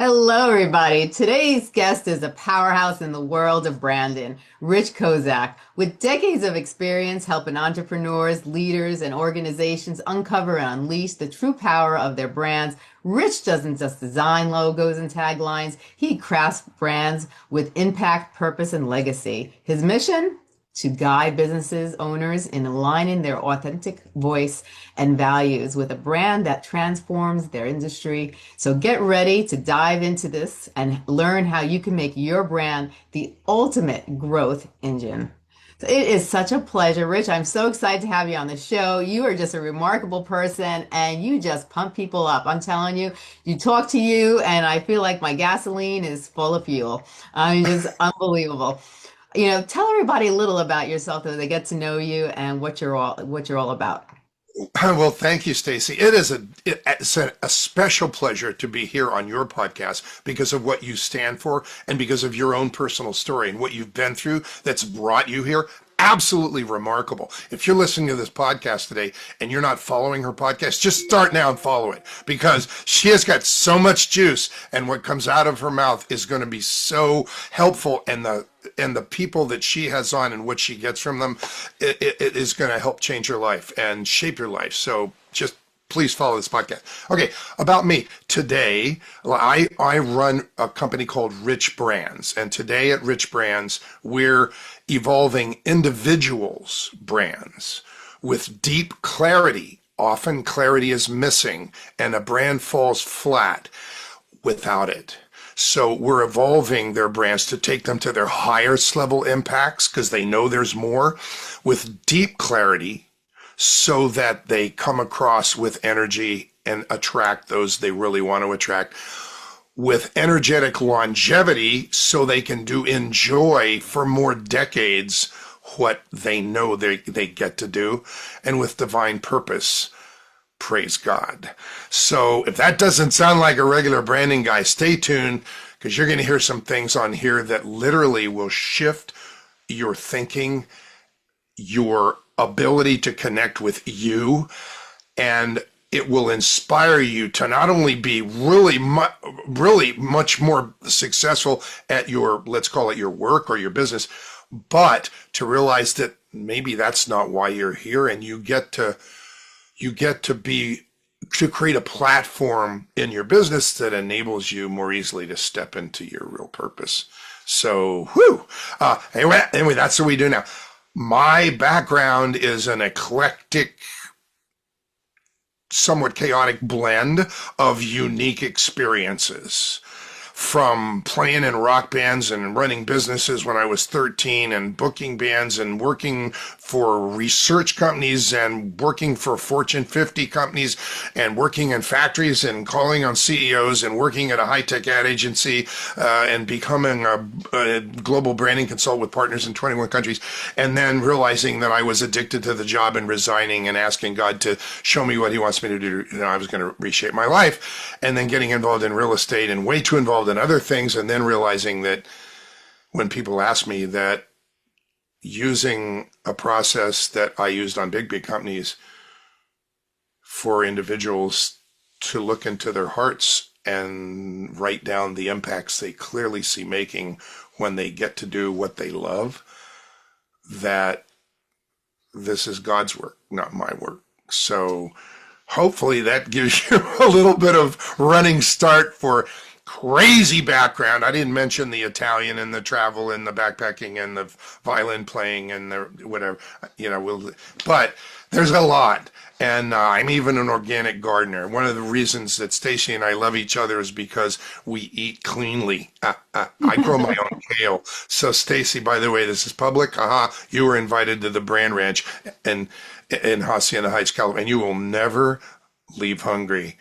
Hello, everybody. Today's guest is a powerhouse in the world of branding, Rich Kozak. With decades of experience helping entrepreneurs, leaders, and organizations uncover and unleash the true power of their brands, Rich doesn't just design logos and taglines, he crafts brands with impact, purpose, and legacy. His mission? To guide businesses owners in aligning their authentic voice and values with a brand that transforms their industry. So get ready to dive into this and learn how you can make your brand the ultimate growth engine. So it is such a pleasure, Rich. I'm so excited to have you on the show. You are just a remarkable person and you just pump people up. I'm telling you, you talk to you and I feel like my gasoline is full of fuel. I mean, just unbelievable. Tell everybody a little about yourself so they get to know you and what you're all about. Well, thank you, Stacey. It's a special pleasure to be here on your podcast because of what you stand for and because of your own personal story and what you've been through that's brought you here. Absolutely remarkable. If you're listening to this podcast today and you're not following her podcast, just start now and follow it because she has got so much juice and what comes out of her mouth is going to be so helpful, and the people that she has on and what she gets from them, it is going to help change your life and shape your life. So just please follow this podcast. Okay, about me. Today, I run a company called Rich Brands. And today at Rich Brands, we're evolving individuals' brands with deep clarity. Often clarity is missing and a brand falls flat without it. So we're evolving their brands to take them to their highest level impacts because they know there's more with deep clarity so that they come across with energy and attract those they really want to attract, with energetic longevity so they can do enjoy for more decades what they know they get to do, and with divine purpose. Praise God. So if that doesn't sound like a regular branding guy, stay tuned because you're going to hear some things on here that literally will shift your thinking, your ability to connect with you, and it will inspire you to not only be really much more successful at your, let's call it your work or your business, but to realize that maybe that's not why you're here, and you get to create a platform in your business that enables you more easily to step into your real purpose. So, anyway, that's what we do now. My background is an eclectic, somewhat chaotic blend of unique experiences. From playing in rock bands and running businesses when I was 13 and booking bands and working for research companies and working for Fortune 50 companies and working in factories and calling on CEOs and working at a high-tech ad agency and becoming a global branding consultant with partners in 21 countries, and then realizing that I was addicted to the job and resigning and asking God to show me what he wants me to do. I was going to reshape my life, and then getting involved in real estate and way too involved in other things, and then realizing that when people ask me that using a process that I used on big companies for individuals to look into their hearts and write down the impacts they clearly see making when they get to do what they love, that this is God's work, not my work. So hopefully that gives you a little bit of running start for crazy background. I didn't mention the Italian and the travel and the backpacking and the violin playing and the whatever, but there's a lot. And I'm even an organic gardener. One of the reasons that Stacey and I love each other is because we eat cleanly. I grow my own kale. So Stacey, by the way, this is public. You were invited to the Brand Ranch in Hacienda Heights, California, and you will never leave hungry.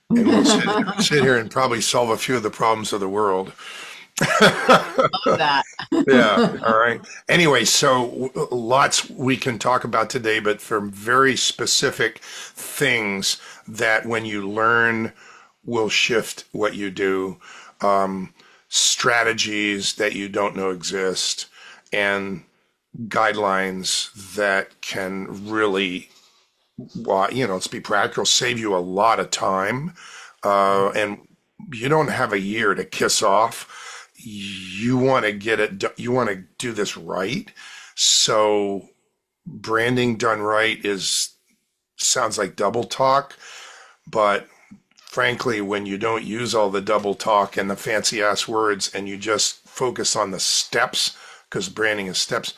And we'll sit here and probably solve a few of the problems of the world. Love that. Yeah. All right. Anyway, so lots we can talk about today, but for very specific things that when you learn will shift what you do, strategies that you don't know exist, and guidelines that can really, let's be practical, save you a lot of time, and you don't have a year to kiss off. You want to get it, you want to do this right. So branding done right is sounds like double talk, but frankly, when you don't use all the double talk and the fancy ass words and you just focus on the steps, because branding is steps,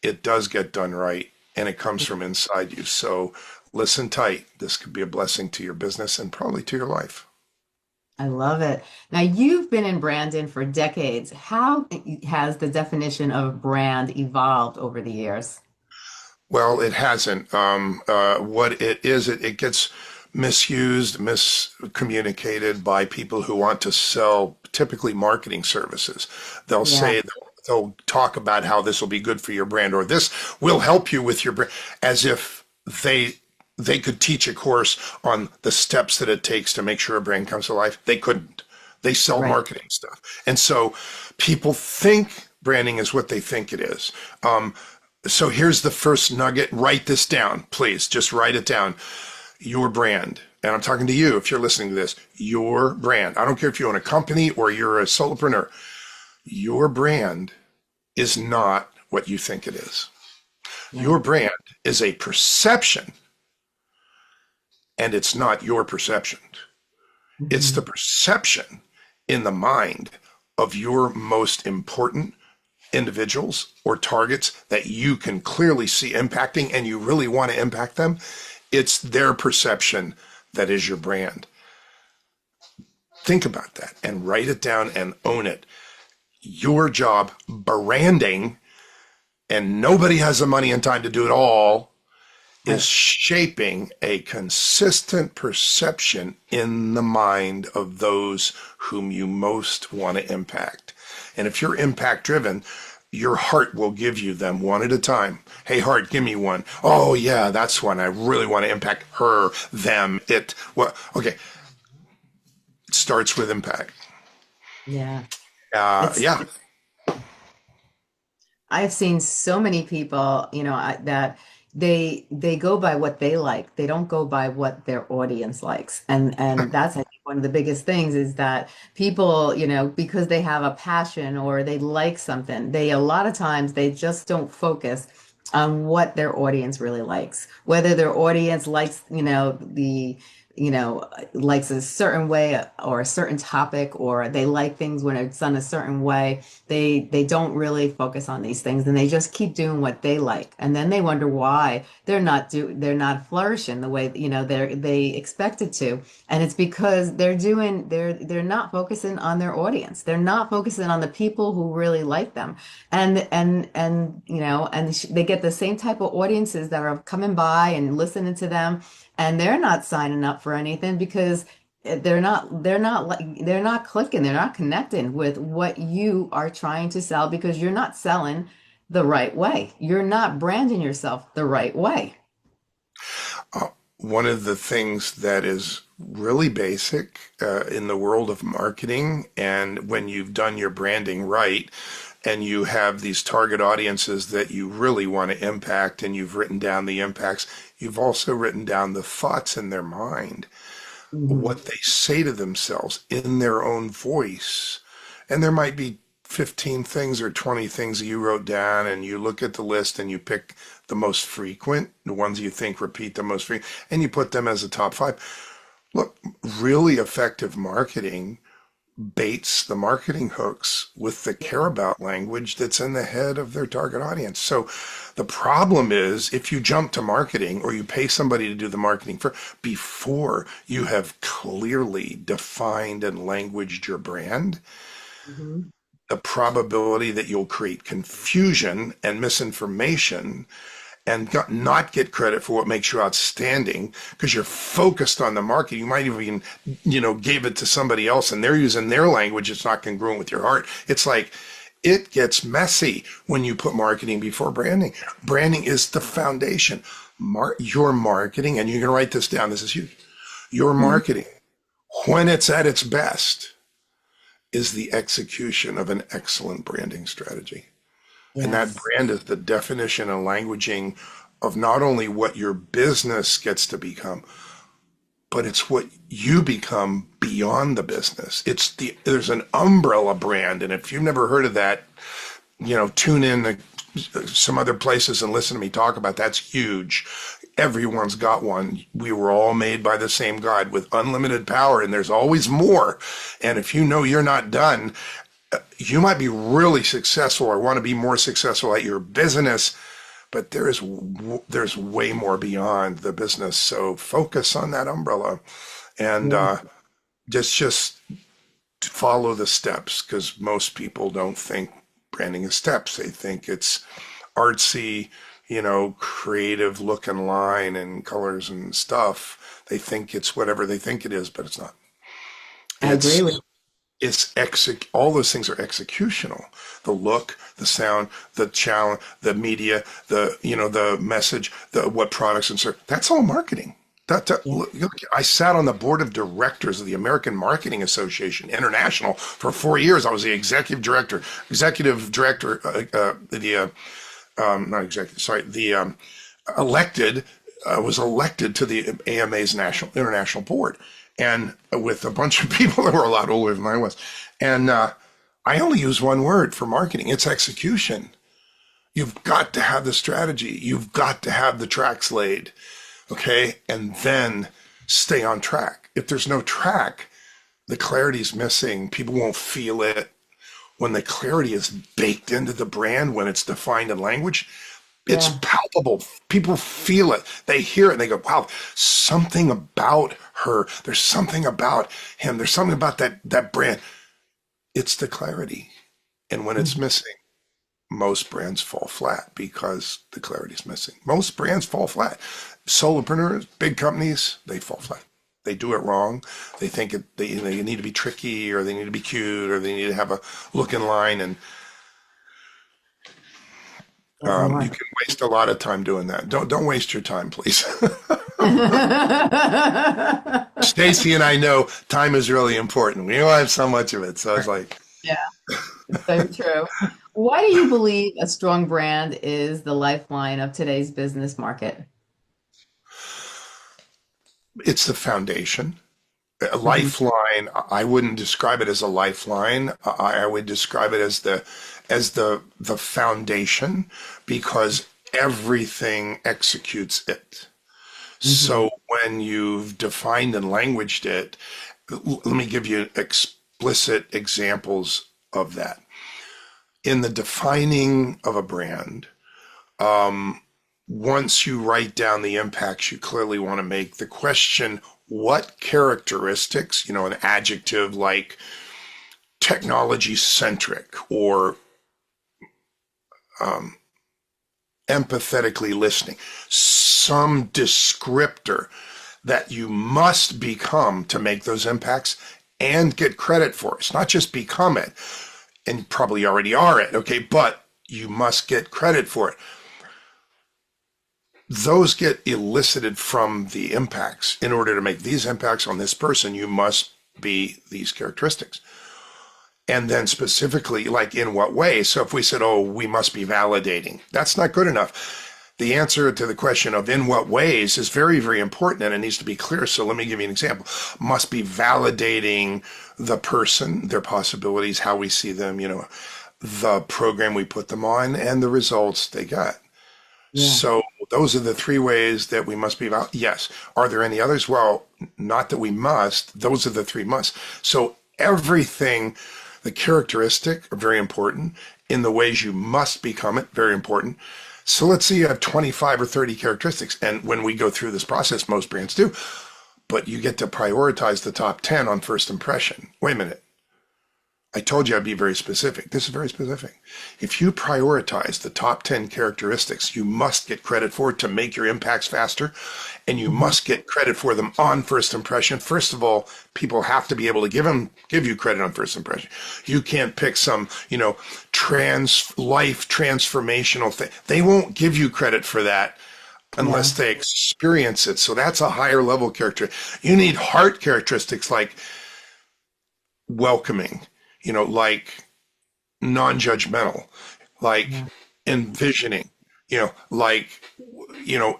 it does get done right and it comes from inside you. So listen tight. This could be a blessing to your business and probably to your life. I love it. Now, you've been in branding for decades. How has the definition of brand evolved over the years? Well, it hasn't. What it is, it gets misused, miscommunicated by people who want to sell typically marketing services. They'll Yeah, say, they'll talk about how this will be good for your brand or this will help you with your brand, as if they they could teach a course on the steps that it takes to make sure a brand comes to life. They couldn't. They sell right. marketing stuff. And so people think branding is what they think it is. So here's the first nugget. Write this down, please. Just write it down. Your brand. And I'm talking to you if you're listening to this. Your brand. I don't care if you own a company or you're a solopreneur. Your brand is not what you think it is. Right. Your brand is a perception, and it's not your perception. It's the Mhm. perception in the mind of your most important individuals or targets that you can clearly see impacting and you really want to impact them. It's their perception that is your brand. Think about that and write it down and own it. Your job, branding, and nobody has the money and time to do it all, is Right. shaping a consistent perception in the mind of those whom you most want to impact. And if you're impact driven, your heart will give you them one at a time. Hey, heart, give me one. Oh, yeah, that's one. I really want to impact her, them, it. Well, okay. It starts with impact. Yeah. It's Yeah. I've seen so many people, that they go by what they like. They don't go by what their audience likes. And that's, I think, one of the biggest things is that people, because they have a passion or they like something, they a lot of times they just don't focus on what their audience really likes. Whether their audience likes, likes a certain way or a certain topic, or they like things when it's done a certain way. They don't really focus on these things and they just keep doing what they like, and then they wonder why they're not flourishing the way they expected to. And it's because they're not focusing on their audience. They're not focusing on the people who really like them. And they get the same type of audiences that are coming by and listening to them, and they're not signing up for anything because they're not clicking, they're not connecting with what you are trying to sell, because you're not selling the right way, you're not branding yourself the right way. One of the things that is really basic in the world of marketing, and when you've done your branding right, and you have these target audiences that you really want to impact, and you've written down the impacts, you've also written down the thoughts in their mind, Mhm. what they say to themselves in their own voice. And there might be 15 things or 20 things that you wrote down, and you look at the list and you pick the most frequent, the ones you think repeat the most frequent, and you put them as the top five. Look, really effective marketing baits the marketing hooks with the care about language that's in the head of their target audience. So the problem is if you jump to marketing or you pay somebody to do the marketing for before you have clearly defined and languaged your brand, Mhm. the probability that you'll create confusion and misinformation and not get credit for what makes you outstanding because you're focused on the market. You might even, gave it to somebody else and they're using their language. It's not congruent with your heart. It's like, it gets messy when you put marketing before branding. Branding is the foundation. Your marketing, and you can write this down. This is huge. Your Mhm. marketing, when it's at its best, is the execution of an excellent branding strategy. And that Yes. brand is the definition and languaging of not only what your business gets to become, but it's what you become beyond the business. There's an umbrella brand, and if you've never heard of that, tune in to some other places and listen to me talk about that's huge. Everyone's got one. We were all made by the same God with unlimited power, and there's always more. And if you know you're not done, you might be really successful or want to be more successful at your business, but there's way more beyond the business. So focus on that umbrella, and Yeah. just follow the steps, because most people don't think branding is steps. They think it's artsy, creative look and line and colors and stuff. They think it's whatever they think it is, but it's not. I agree It's with all those things are executional. The look, the sound, the challenge, the media, the message, what products and services. That's all marketing. you. Look, I sat on the board of directors of the American Marketing Association International for 4 years. I was the executive director, not executive, sorry, the elected, was elected to the AMA's international board, and with a bunch of people that were a lot older than I was. And I only use one word for marketing. It's execution. You've got to have the strategy. You've got to have the tracks laid. Okay. And then stay on track. If there's no track, the clarity's missing. People won't feel it. When the clarity is baked into the brand, when it's defined in language, it's Yeah. palpable. People feel it. They hear it and they go, wow, something about her. There's something about him. There's something about that brand. It's the clarity. And when it's missing, most brands fall flat because the clarity is missing. Most brands fall flat. Solopreneurs, big companies, they fall flat. They do it wrong. They think they need to be tricky, or they need to be cute, or they need to have a look in line, and Doesn't you work. can waste a lot of time doing that. Don't waste your time, please. Stacey and I know time is really important. We don't have so much of it, so it's like Yeah, so true. Why do you believe a strong brand is the lifeline of today's business market? it's the foundation. A Hmm. lifeline. I wouldn't describe it as a lifeline. I would describe it as the foundation, because everything executes it. Hmm. So when you've defined and languaged it, let me give you explicit examples of that. In the defining of a brand, once you write down the impacts you clearly want to make, the question, what characteristics, an adjective like technology centric or empathetically listening, some descriptor that you must become to make those impacts and get credit for. It's not just become it, and you probably already are it, okay, but you must get credit for it. Those get elicited from the impacts. In order to make these impacts on this person, you must be these characteristics. And then specifically, like in what way? So if we said, oh, we must be validating, that's not good enough. The answer to the question of in what ways is very, very important, and it needs to be clear. So let me give you an example. Must be validating the person, their possibilities, how we see them, the program we put them on, and the results they got. Yeah. So those are the three ways that we must be about. Yes. Are there any others? Well, not that we must. Those are the three musts. So everything, the characteristic are very important. In the ways you must become it, very important. So let's say you have 25 or 30 characteristics. And when we go through this process, most brands do, but you get to prioritize the top 10 on first impression. Wait a minute. I told you I'd be very specific. This is very specific. If you prioritize the top 10 characteristics you must get credit for to make your impacts faster, and you Hmm. must get credit for them on first impression, first of all, people have to be able to give you credit on first impression. You can't pick some, life transformational thing. They won't give you credit for that Yeah. unless they experience it. So that's a higher level character. You need heart characteristics like welcoming, like non-judgmental, like Yeah. envisioning, like,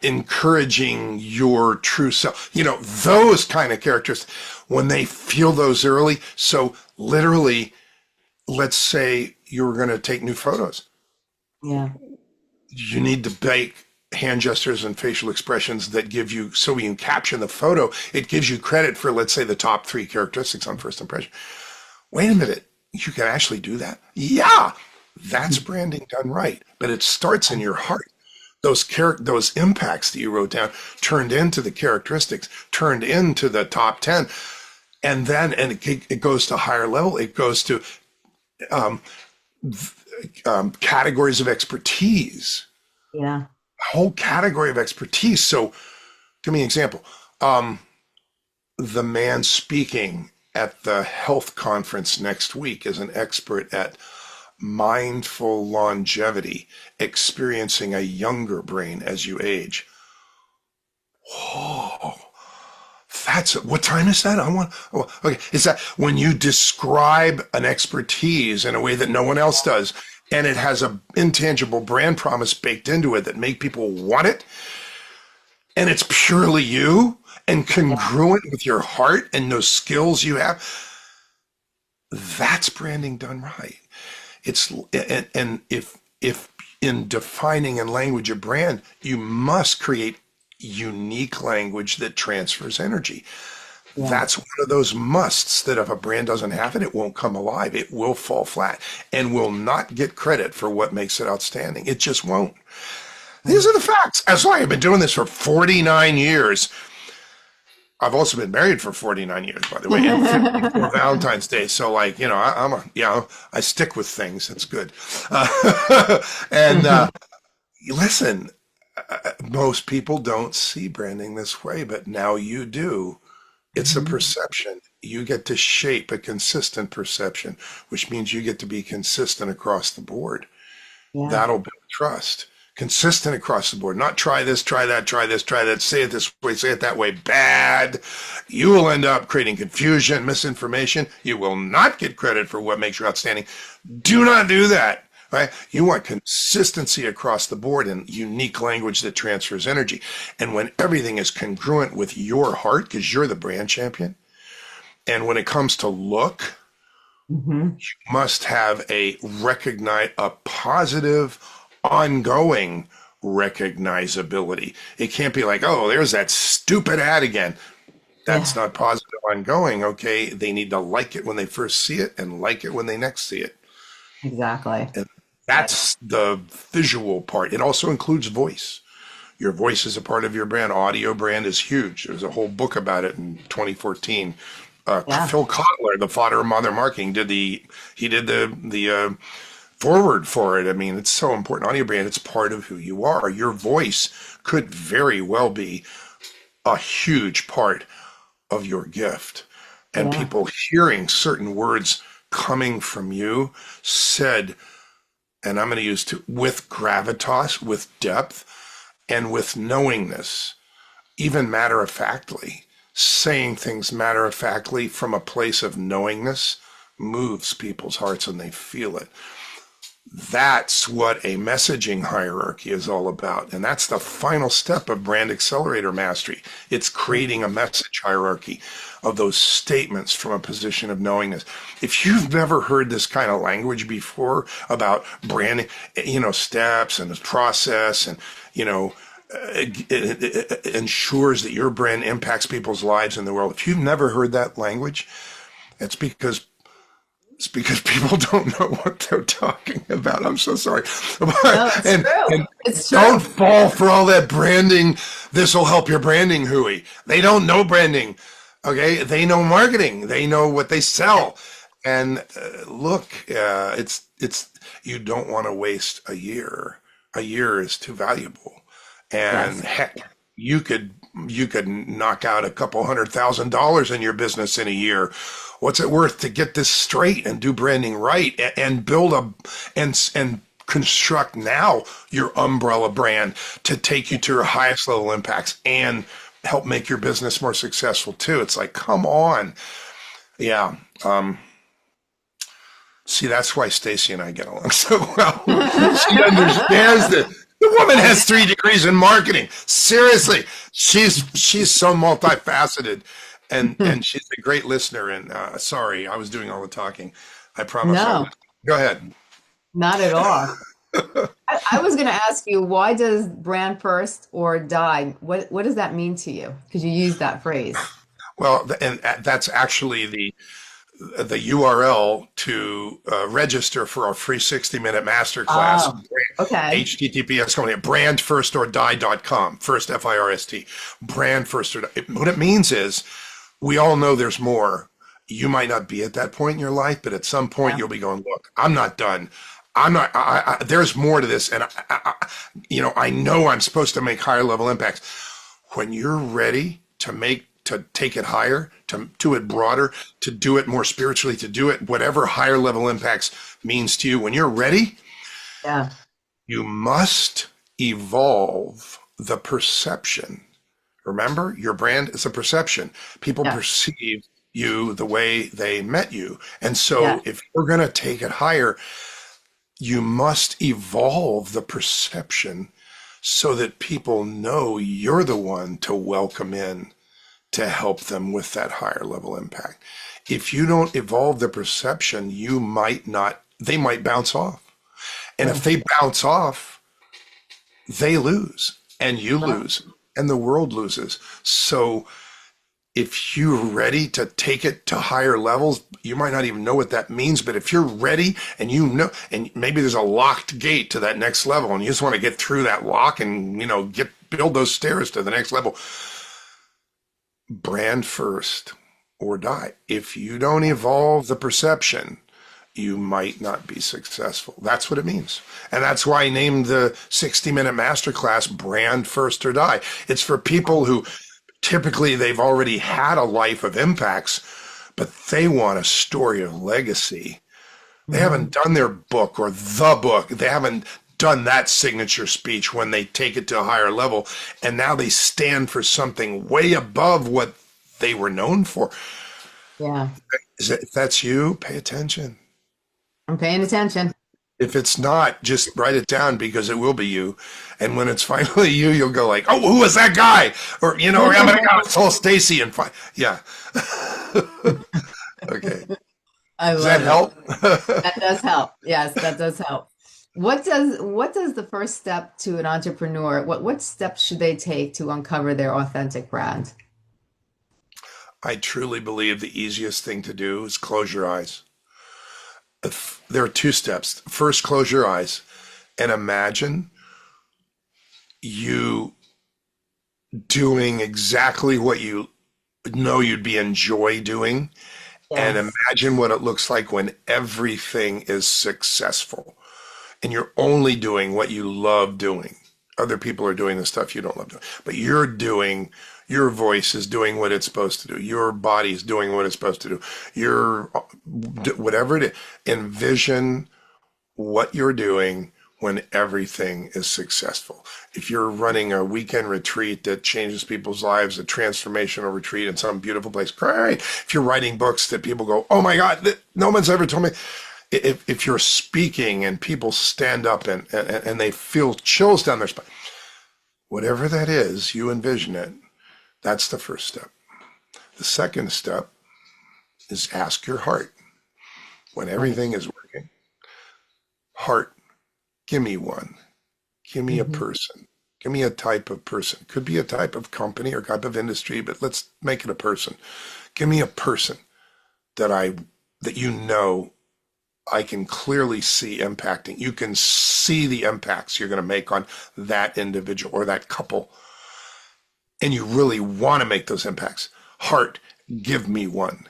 encouraging your true self, those kind of characters, when they feel those early. So literally, let's say you're going to take new photos. Yeah. You need to bake hand gestures and facial expressions that give you, so when you caption the photo, it gives you credit for, let's say, the top 3 characteristics on first impression. Wait a minute, you can actually do that? Yeah, that's branding done right. But it starts in your heart. Those impacts that you wrote down turned into the characteristics, turned into the top 10. And then, it goes to higher level. It goes to categories of expertise. Yeah. Whole category of expertise. So give me an example. The man speaking at the health conference next week is an expert at mindful longevity, experiencing a younger brain as you age. Whoa. What time is that? Okay. Is that when you describe an expertise in a way that no one else does, and it has an intangible brand promise baked into it that make people want it, and it's purely you and congruent with your heart and those skills you have? That's branding done right. And if in defining and language a brand, you must create unique language that transfers energy. Yeah. That's one of those musts that if a brand doesn't have it, it won't come alive. It will fall flat and will not get credit for what makes it outstanding. It just won't. These are the facts. That's why I've been doing this for 49 years. I've also been married for 49 years, by the way, and 50 for Valentine's Day. So, like, I stick with things. That's good. And listen, most people don't see branding this way, but now you do. It's a perception. You get to shape a consistent perception, which means you get to be consistent across the board. Yeah. That'll build trust. Consistent across the board. Not try this, try that, try this, try that, say it this way, say it that way. Bad. You will end up creating confusion, misinformation. You will not get credit for what makes you outstanding. Do not do that. Right? You want consistency across the board and unique language that transfers energy. And when everything is congruent with your heart, because you're the brand champion, and when it comes to look, you must have a positive, ongoing recognizability. It can't be like, oh, there's that stupid ad again. That's not positive, ongoing. Okay, they need to like it when they first see it and like it when they next see it. Exactly. And that's the visual part. It also includes voice. Your voice is a part of your brand. Audio brand is huge. There's a whole book about it in 2014. Phil Kotler, the father of modern marketing, did the forward for it. I mean, it's so important. Audio brand, it's part of who you are. Your voice could very well be a huge part of your gift. And people hearing certain words coming from you said, and I'm going to use with gravitas, with depth, and with knowingness, even matter-of-factly. Saying things matter-of-factly from a place of knowingness moves people's hearts and they feel it. That's what a messaging hierarchy is all about. And that's the final step of brand accelerator mastery. It's creating a message hierarchy of those statements from a position of knowingness. If you've never heard this kind of language before about branding, steps and the process and, it ensures that your brand impacts people's lives in the world. If you've never heard that language, it's because people don't know what they're talking about. I'm so sorry. No, it's true. And It's true. don't fall for all that branding. This will help your branding hooey. They don't know branding. Okay. They know marketing. They know what they sell. And you don't want to waste a year. A year is too valuable. And heck, you could knock out a couple $100,000 in your business in a year. What's it worth to get this straight and do branding right and build and construct now your umbrella brand to take you to your highest level impacts and help make your business more successful too. It's like, come on. Yeah. See, that's why Stacey and I get along so well. She understands the woman I has 3 degrees in marketing. Seriously, she's so multifaceted, know. and she's a great listener. And sorry, I was doing all the talking. I promise I No, was. Go ahead. not at all. I was going to ask you, why does brand first or die? What does that mean to you? Because you use that phrase. Well, and that's actually the URL to register for our free 60-minute masterclass. Oh, okay. HTTPS company at brandfirstorDie.com. First, F-I-R-S-T. Brand first or die. What it means is we all know there's more. You might not be at that point in your life, but at some point Yeah. you'll be going, look, I'm not done. I'm not, there's more to this. And I know I'm supposed to make higher level impacts. When you're ready to take it higher, to do it broader, to do it more spiritually, to do it whatever higher level impacts means to you, when you're ready, Yeah. you must evolve the perception. Remember, your brand is a perception. People Yeah. perceive you the way they met you. And Yeah. so if you're going to take it higher, you must evolve the perception so that people know you're the one to welcome in to help them with that higher level impact. If you don't evolve the perception, you might not, they might bounce off. And Yeah. if they bounce off, they lose and you Well, lose and the world loses. So if you're ready to take it to higher levels, you might not even know what that means, but if you're ready and you know, and maybe there's a locked gate to that next level and you just want to get through that lock and, build those stairs to the next level, brand first or die. If you don't evolve the perception, you might not be successful. That's what it means. And that's why I named the 60-minute masterclass Brand First or Die. It's for people who typically they've already had a life of impacts, but they want a story of legacy. They mhm. haven't done their book or the book. They haven't done that signature speech when they take it to a higher level. And now they stand for something way above what they were known for. Yeah. If that's you, pay attention. I'm paying attention. If it's not, just write it down because it will be you. And when it's finally you, you'll go like, "Oh, who was that guy?" Or "Oh my God, it's all Stacey." And fine, yeah. Okay, I does that love it. help? That does help. Yes, that does help. What does the first step to an entrepreneur, what steps should they take to uncover their authentic brand? I truly believe the easiest thing to do is close your eyes. There are 2 steps. First, close your eyes and imagine you doing exactly what you know you'd be enjoy doing, and Yes. imagine what it looks like when everything is successful and you're only doing what you love doing. Other people are doing the stuff you don't love doing, but your voice is doing what it's supposed to do. Your body is doing what it's supposed to do. Your whatever it is, envision what you're doing when everything is successful. If you're running a weekend retreat that changes people's lives, a transformational retreat in some beautiful place, great. If you're writing books that people go, "Oh my God, no one's ever told me." If you're speaking and people stand up and they feel chills down their spine, whatever that is, you envision it. That's the first step. The second step is ask your heart when Right. everything is working. Heart, give me one. Give me a Hmm. person. Give me a type of person. Could be a type of company or type of industry, but let's make it a person. Give me a person that I can clearly see impacting. You can see the impacts you're going to make on that individual or that couple, and you really want to make those impacts. Heart, give me one.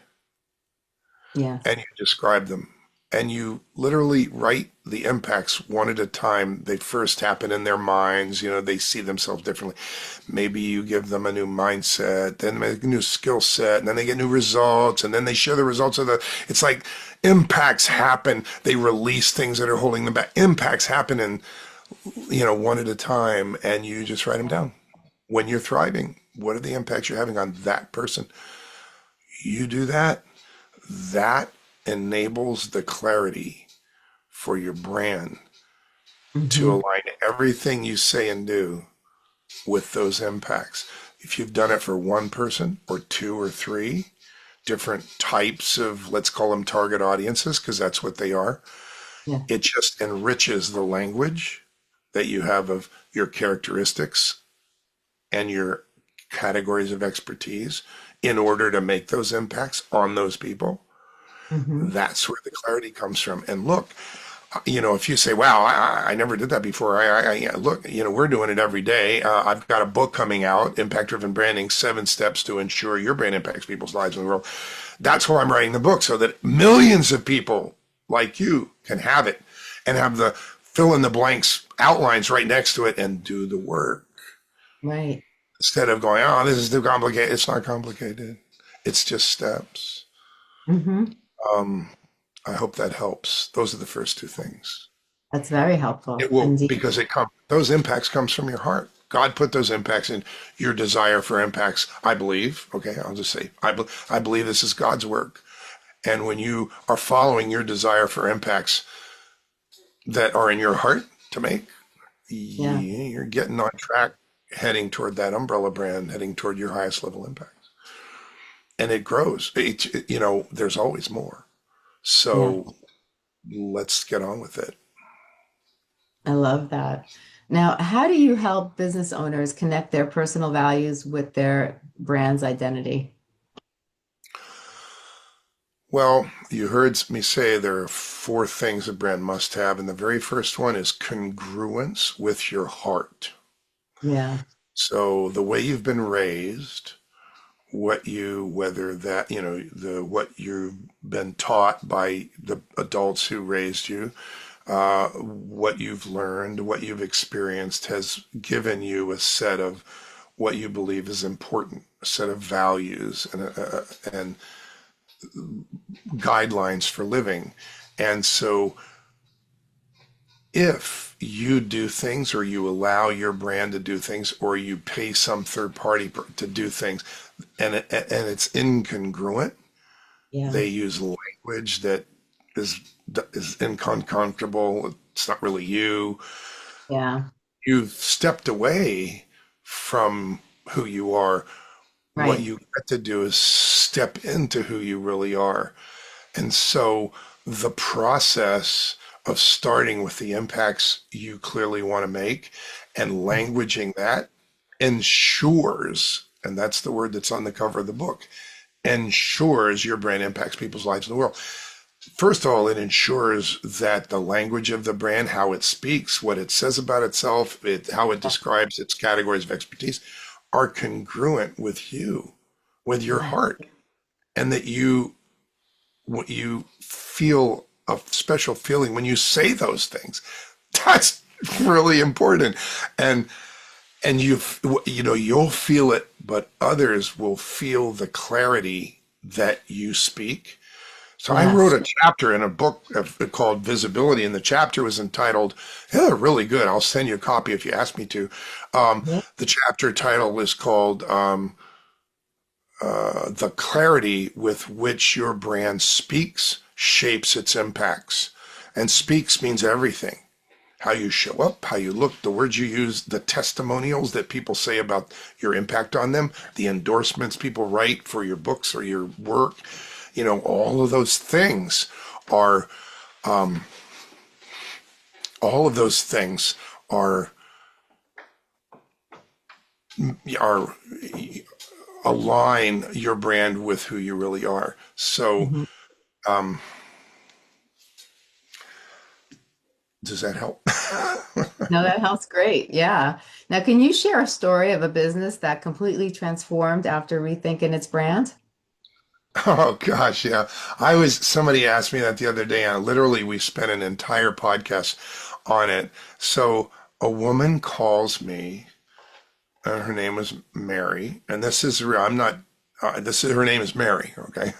And Yes. you describe them. And you literally write the impacts one at a time. They first happen in their minds. They see themselves differently. Maybe you give them a new mindset, then a new skill set, and then they get new results, and then they share the results it's like impacts happen. They release things that are holding them back. Impacts happen in, one at a time, and you just write them down. When you're thriving, what are the impacts you're having on that person? You do that. That enables the clarity for your brand to Mm-hmm. align everything you say and do with those impacts. If you've done it for one person or two or three different types of, let's call them target audiences, because that's what they are, Yeah. it just enriches the language that you have of your characteristics and your categories of expertise in order to make those impacts on those people. Mm-hmm. That's where the clarity comes from. And look, if you say, wow, I never did that before. Look, we're doing it every day. I've got a book coming out, Impact Driven Branding, 7 Steps to Ensure Your Brand Impacts People's Lives in the World. That's why I'm writing the book, so that millions of people like you can have it and have the fill in the blanks outlines right next to it and do the work Right. instead of going, oh, this is too complicated. It's not complicated. It's just steps. Mm-hmm. Um, I hope that helps. Those are the first two things. That's very helpful It will, indeed. because those impacts comes from your heart. God put those impacts in your desire for impacts. I believe, okay, I'll just say, I believe this is God's work. And when you are following your desire for impacts that are in your heart to make, Yeah. you're getting on track, heading toward that umbrella brand, heading toward your highest level impacts. And it grows. There's always more. Yeah. So let's get on with it. I love that. Now, how do you help business owners connect their personal values with their brand's identity? Well, you heard me say there are 4 things a brand must have, and the very first one is congruence with your heart. Yeah. So the way you've been raised, whether that, what you've been taught by the adults who raised you, what you've learned, what you've experienced has given you a set of what you believe is important, a set of values and guidelines for living. And so if you do things or you allow your brand to do things or you pay some third party to do things and it's incongruent, Yeah. they use language that is uncomfortable. It's not really you. Yeah. You've stepped away from who you are. What Right. you get to do is step into who you really are. And so the process of starting with the impacts you clearly want to make and languaging that ensures, and that's the word that's on the cover of the book, ensures your brand impacts people's lives in the world. First of all, it ensures that the language of the brand, how it speaks, what it says about itself, how it describes its categories of expertise, are congruent with you, with your Yeah. heart, and that you feel a special feeling when you say those things. That's really important, and you'll feel it, but others will feel the clarity that you speak. So I wrote Yes. a chapter in a book called Visibility, and the chapter was entitled, yeah, really good. I'll send you a copy if you ask me to. Yeah. The chapter title is called The Clarity with Which Your Brand Speaks Shapes Its Impacts. And speaks means everything. How you show up, how you look, the words you use, the testimonials that people say about your impact on them, the endorsements people write for your books or your work, all of those things are, all of those things are, are align your brand with who you really are. So, Mhm. um, does that help? No, that helps great. Yeah. Now, can you share a story of a business that completely transformed after rethinking its brand? Oh gosh, yeah. Somebody asked me that the other day, and literally we spent an entire podcast on it. So a woman calls me, and her name was Mary, and this is real. I'm not. This is her name is Mary. Okay,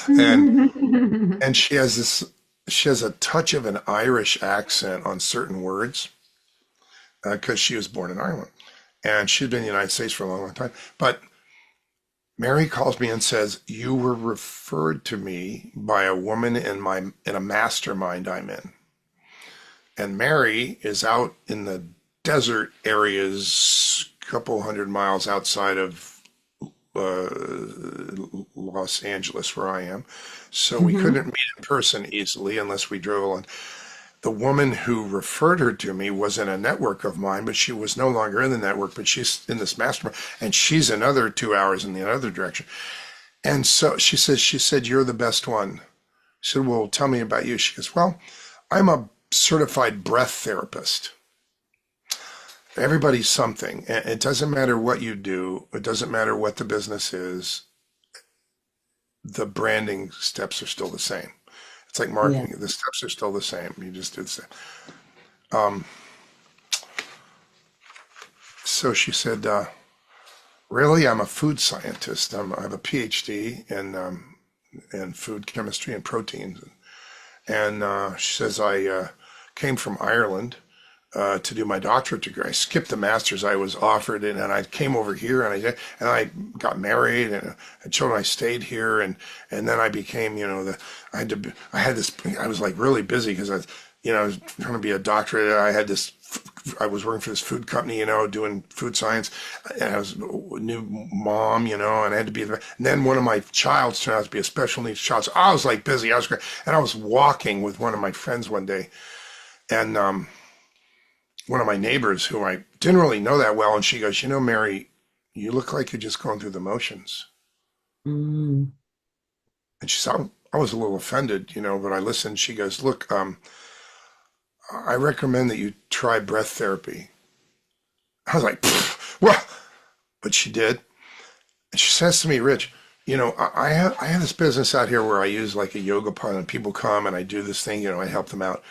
and and she has this. She has a touch of an Irish accent on certain words because she was born in Ireland, and she'd been in the United States for a long, long time. But Mary calls me and says, "You were referred to me by a woman in a mastermind I'm in." And Mary is out in the desert areas, a couple hundred miles outside of uh, Los Angeles, where I am. So we Hmm. couldn't meet in person easily unless we drove along. The woman who referred her to me was in a network of mine, but she was no longer in the network, but she's in this mastermind, and she's another 2 hours in the other direction. And so she said, you're the best one. I said, well, tell me about you. She goes, well, I'm a certified breath therapist. Everybody's something. It doesn't matter what you do. It doesn't matter what the business is. The branding steps are still the same. It's like Yeah. marketing. The steps are still the same. You just do the same. Um, so she said, really, I'm a food scientist. I have a PhD in food chemistry and proteins. And she says, I came from Ireland to do my doctorate degree. I skipped the master's I was offered, and I came over here, and I got married and had children. I stayed here, and then I became, I had this. I was like really busy because I was trying to be a doctorate. I had this. I was working for this food company, doing food science, and I was a new mom, and I had to be. And then one of my childs turned out to be a special needs child. So I was like busy. I was great, and I was walking with one of my friends one day, and one of my neighbors who I didn't really know that well, and she goes, Mary, you look like you're just going through the motions. Mm. And she said, I was a little offended, but I listened. She goes, look, I recommend that you try breath therapy. I was like, what? But she did. And she says to me, Rich, I have this business out here where I use like a yoga part and people come and I do this thing, I help them out.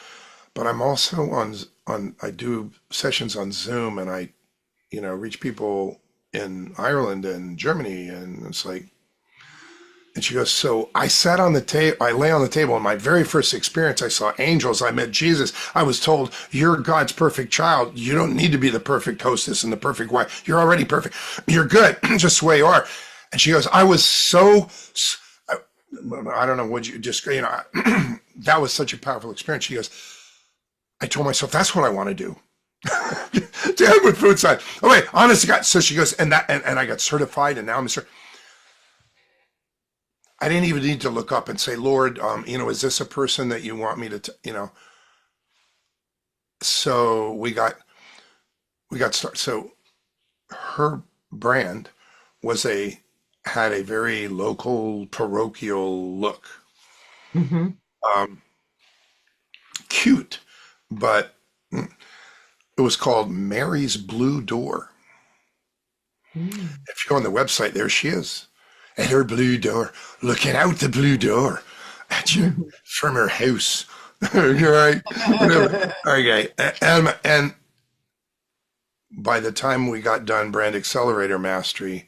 But I'm also I do sessions on Zoom and I, reach people in Ireland and Germany. And it's like, and she goes, so I sat on the table, I lay on the table. In my very first experience, I saw angels. I met Jesus. I was told, you're God's perfect child. You don't need to be the perfect hostess and the perfect wife. You're already perfect. You're good, just the way you are. And she goes, I was so, I don't know what you just, that was such a powerful experience. She goes, I told myself, that's what I want to do. To head with food science. Oh wait, honest to God. So she goes, and I got certified, and now I'm certified. I didn't even need to look up and say, Lord, is this a person that you want me to, So we got started. So her brand had a very local parochial look. Hmm. Um, Cute, but it was called Mary's Blue Door. Mm. If you go on the website, there she is at her blue door, looking out the blue door at you from her house. Right? Whatever. Okay. And by the time we got done Brand Accelerator Mastery,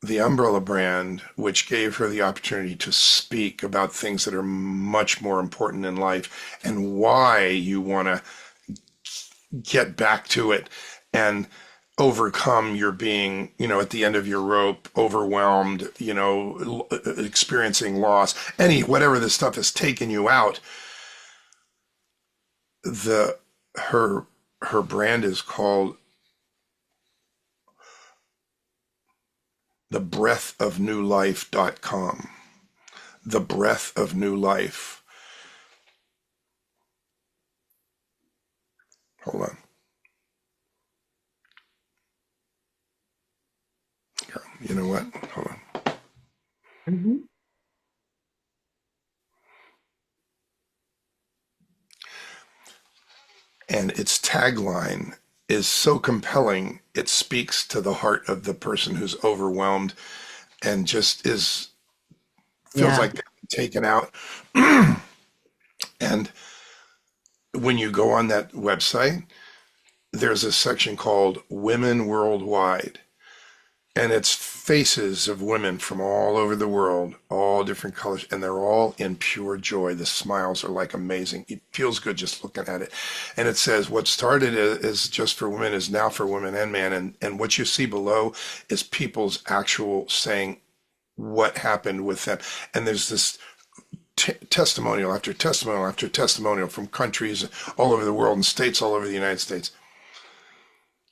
the umbrella brand, which gave her the opportunity to speak about things that are much more important in life and why you want to get back to it and overcome your being, at the end of your rope, overwhelmed, experiencing loss, whatever this stuff has taken you out. The her her brand is called the breath of new life.com. The breath of new life. Hold on. You know what? Hold on. Hmm. And its tagline is so compelling, it speaks to the heart of the person who's overwhelmed and just feels Yeah. like they're taken out. And when you go on that website, there's a section called Women Worldwide. And it's faces of women from all over the world, all different colors, and they're all in pure joy. The smiles are like amazing. It feels good just looking at it. And it says what started as just for women is now for women and men. And what you see below is people's actual saying what happened with them. And there's this testimonial after testimonial after testimonial from countries all over the world and states all over the United States.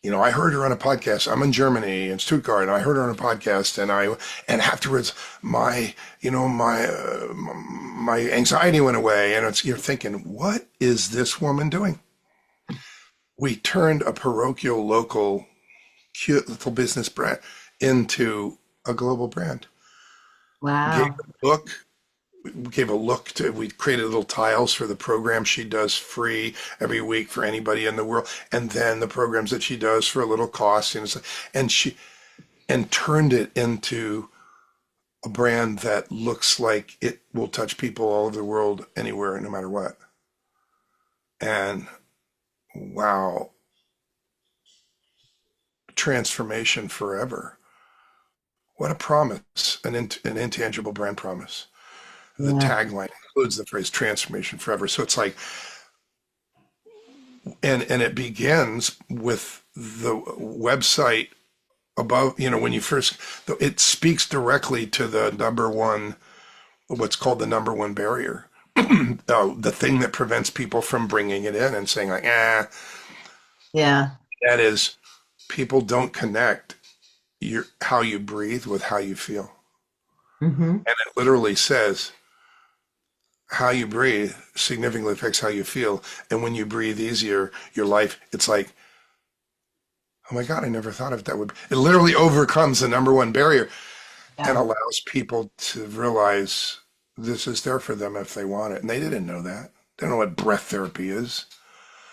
I heard her on a podcast. I'm in Germany, in Stuttgart, and I heard her on a podcast, and afterwards, my anxiety went away, and you're thinking, what is this woman doing? We turned a parochial, local, cute little business brand into a global brand. Gave Wow. a look, we created little tiles for the program she does free every week for anybody in the world, and then the programs that she does for a little cost, and turned it into a brand that looks like it will touch people all over the world, anywhere, no matter what. And wow, transformation forever. What a promise, an intangible brand promise. The Yeah. tagline includes the phrase transformation forever. So it's like, and it begins with the website above, when you first, it speaks directly to the number one, what's called the number one barrier. The thing that prevents people from bringing it in and saying like, Yeah. that is, people don't connect how you breathe with how you feel. Hmm. And it literally says, how you breathe significantly affects how you feel. And when you breathe easier, your life, it's like, oh my God, I never thought of it that way. It literally overcomes the number one barrier and Yeah. allows people to realize this is there for them if they want it. And they didn't know that. They don't know what breath therapy is.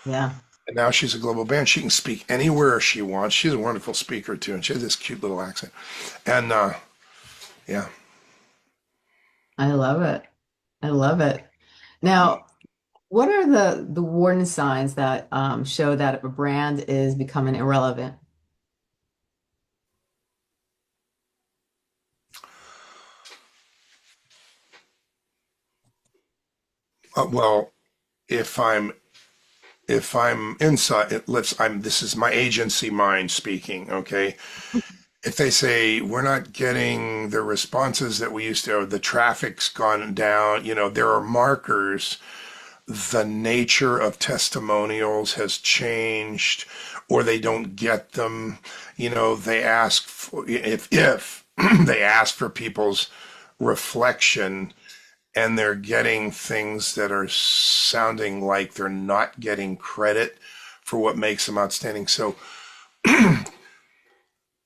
Yeah. And now she's a global band. She can speak anywhere she wants. She's a wonderful speaker too. And she has this cute little accent. And yeah. I love it. I love it. Now, what are the warning signs that show that a brand is becoming irrelevant? Well, if I'm inside, this is my agency mind speaking, okay? If they say we're not getting the responses that we used to, or the traffic's gone down, there are markers. The nature of testimonials has changed, or they don't get them. They ask for, if they ask for people's reflection, and they're getting things that are sounding like they're not getting credit for what makes them outstanding. So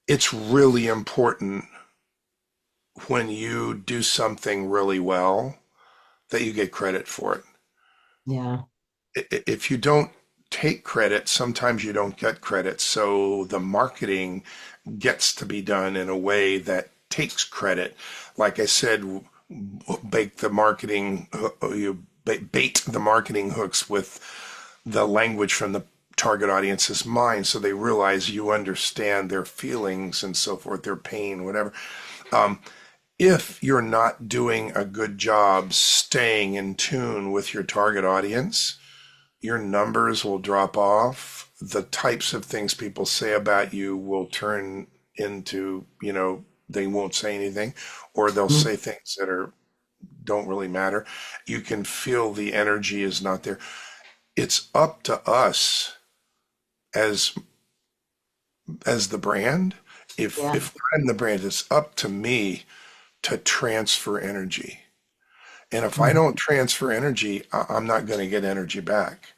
it's really important when you do something really well that you get credit for it. Yeah. If you don't take credit, sometimes you don't get credit. So the marketing gets to be done in a way that takes credit. Like I said, bake the marketing, you bait the marketing hooks with the language from the target audience's mind, so they realize you understand their feelings and so forth, their pain, whatever. If you're not doing a good job staying in tune with your target audience, your numbers will drop off. The types of things people say about you will turn into, they won't say anything, or they'll say things that don't really matter. You can feel the energy is not there. It's up to us as the brand. If Yeah. if I'm the brand, it's up to me to transfer energy. And if I Mhm. don't transfer energy, I'm not going to get energy back.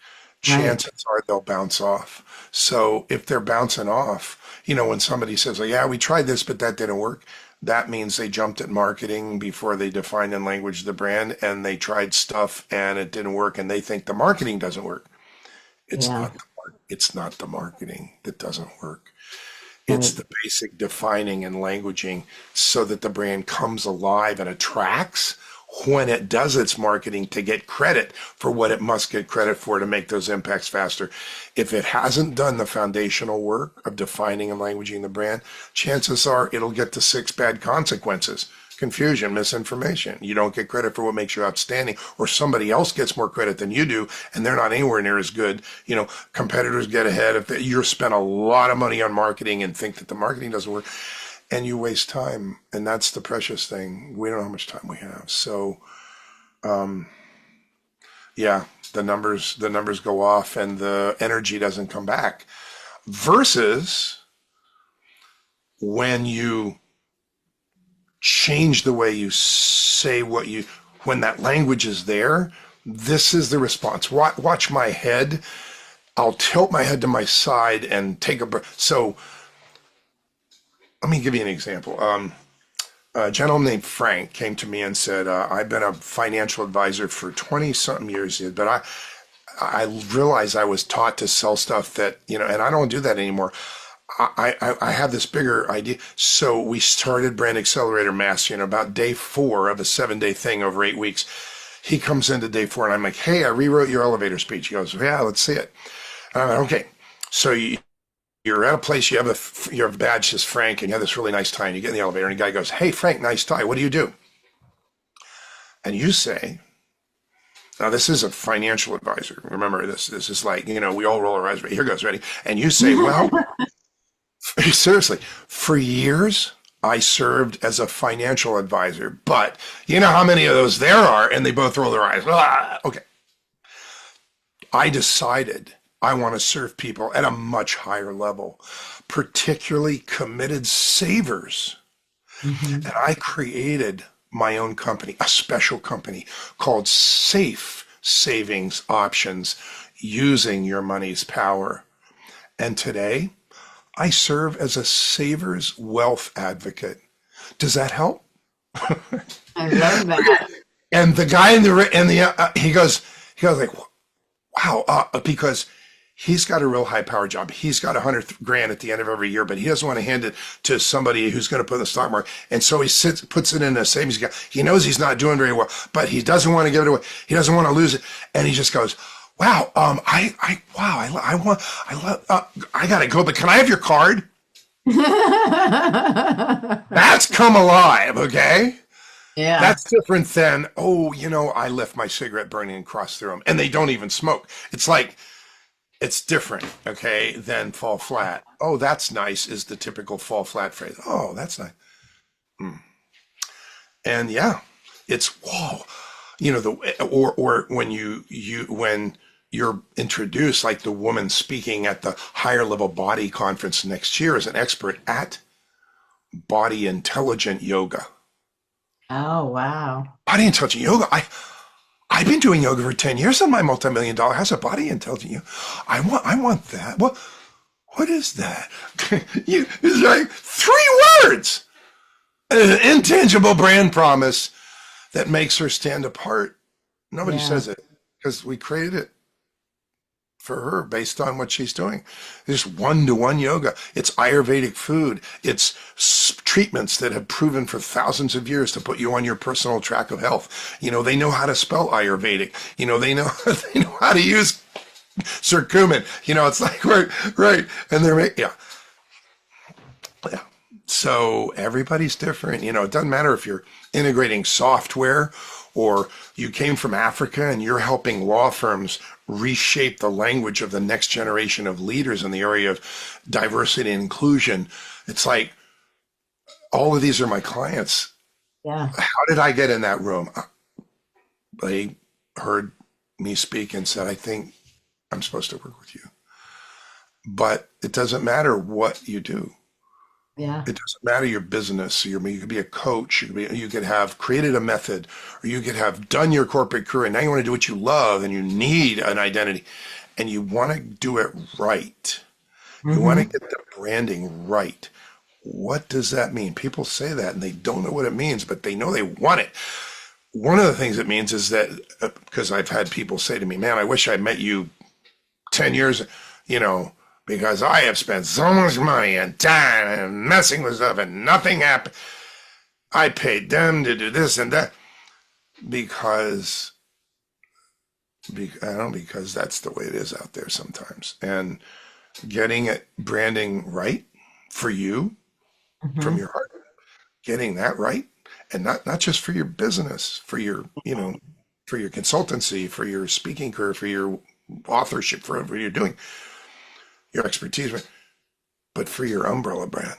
Right. Chances are they'll bounce off. So if they're bouncing off, when somebody says, like, yeah, we tried this, but that didn't work, that means they jumped at marketing before they defined and language the brand, and they tried stuff and it didn't work, and they think the marketing doesn't work. It's Yeah. not it's not the marketing that doesn't work. It's Right. the basic defining and languaging so that the brand comes alive and attracts when it does its marketing to get credit for what it must get credit for to make those impacts faster. If it hasn't done the foundational work of defining and languaging the brand, chances are it'll get the six bad consequences: confusion, misinformation. You don't get credit for what makes you outstanding, or somebody else gets more credit than you do, and they're not anywhere near as good. Competitors get ahead if you're spent a lot of money on marketing and think that the marketing doesn't work, and you waste time. And that's the precious thing. We don't know how much time we have. So um, yeah, the numbers go off and the energy doesn't come back. Versus when you change the way you say what you, when that language is there, this is the response. Watch my head. I'll tilt my head to my side and take a breath. So let me give you an example. A gentleman named Frank came to me and said, I've been a financial advisor for 20 something years, but I realized I was taught to sell stuff that, and I don't do that anymore. I have this bigger idea. So we started Brand Accelerator Mastery, and about day 4 of a 7-day thing over 8 weeks, he comes into day 4 and I'm like, hey, I rewrote your elevator speech. He goes, yeah, let's see it. And I'm like, okay. So you're at a place, you have a badge says Frank, and you have this really nice tie, and you get in the elevator, and the guy goes, hey, Frank, nice tie. What do you do? And you say, now this is a financial advisor. Remember this. This is like, we all roll our eyes. Here goes, ready. And you say, well, seriously, for years, I served as a financial advisor, but you know how many of those there are, and they both roll their eyes. Ah, okay. I decided I want to serve people at a much higher level, particularly committed savers. Mm-hmm. And I created my own company, a special company called Safe Savings Options, using your money's power. And today, I serve as a saver's wealth advocate. Does that help? I love that. And the guy he goes like, wow, because he's got a real high power job. He's got 100 grand at the end of every year, but he doesn't want to hand it to somebody who's going to put in the stock market. And so he puts it in a savings account. He knows he's not doing very well, but he doesn't want to give it away. He doesn't want to lose it. And he just goes, wow, I gotta go, but can I have your card? That's come alive, okay? Yeah. That's different than, I left my cigarette burning and crossed through them, and they don't even smoke. It's like, it's different, okay, than fall flat. Oh, that's nice is the typical fall flat phrase. Oh, that's nice. And yeah, it's, whoa, or when when you're introduced, like the woman speaking at the higher level body conference next year as an expert at body intelligent yoga. Oh, wow. Body intelligent yoga. I've been doing yoga for 10 years on my multi-million-dollar house. A body intelligent yoga. I want that. What is that? It's like 3 words. An intangible brand promise that makes her stand apart. Nobody Yeah. says it because we created it for her based on what she's doing. There's one-to-one yoga. It's Ayurvedic food. It's treatments that have proven for thousands of years to put you on your personal track of health. They know how to spell Ayurvedic. They know they know how to use curcumin. It's like right, and yeah. So everybody's different. It doesn't matter if you're integrating software or you came from Africa and you're helping law firms reshape the language of the next generation of leaders in the area of diversity and inclusion. It's like, all of these are my clients. Yeah. How did I get in that room? They heard me speak and said, I think I'm supposed to work with you. But it doesn't matter what you do. Yeah. It doesn't matter your business. You could be a coach. You could have created a method, or you could have done your corporate career, and now you want to do what you love, and you need an identity, and you want to do it right. You want to Mm-hmm. get the branding right. What does that mean? People say that, and they don't know what it means, but they know they want it. One of the things it means is that, because I've had people say to me, man, I wish I met you 10 years, because I have spent so much money and time and messing with stuff and nothing happened. I paid them to do this and that because that's the way it is out there sometimes. And getting it branding right for you from Mm-hmm. your heart, getting that right, and not just for your business, for your for your consultancy, for your speaking career, for your authorship, for whatever you're doing, your expertise, but for your umbrella brand.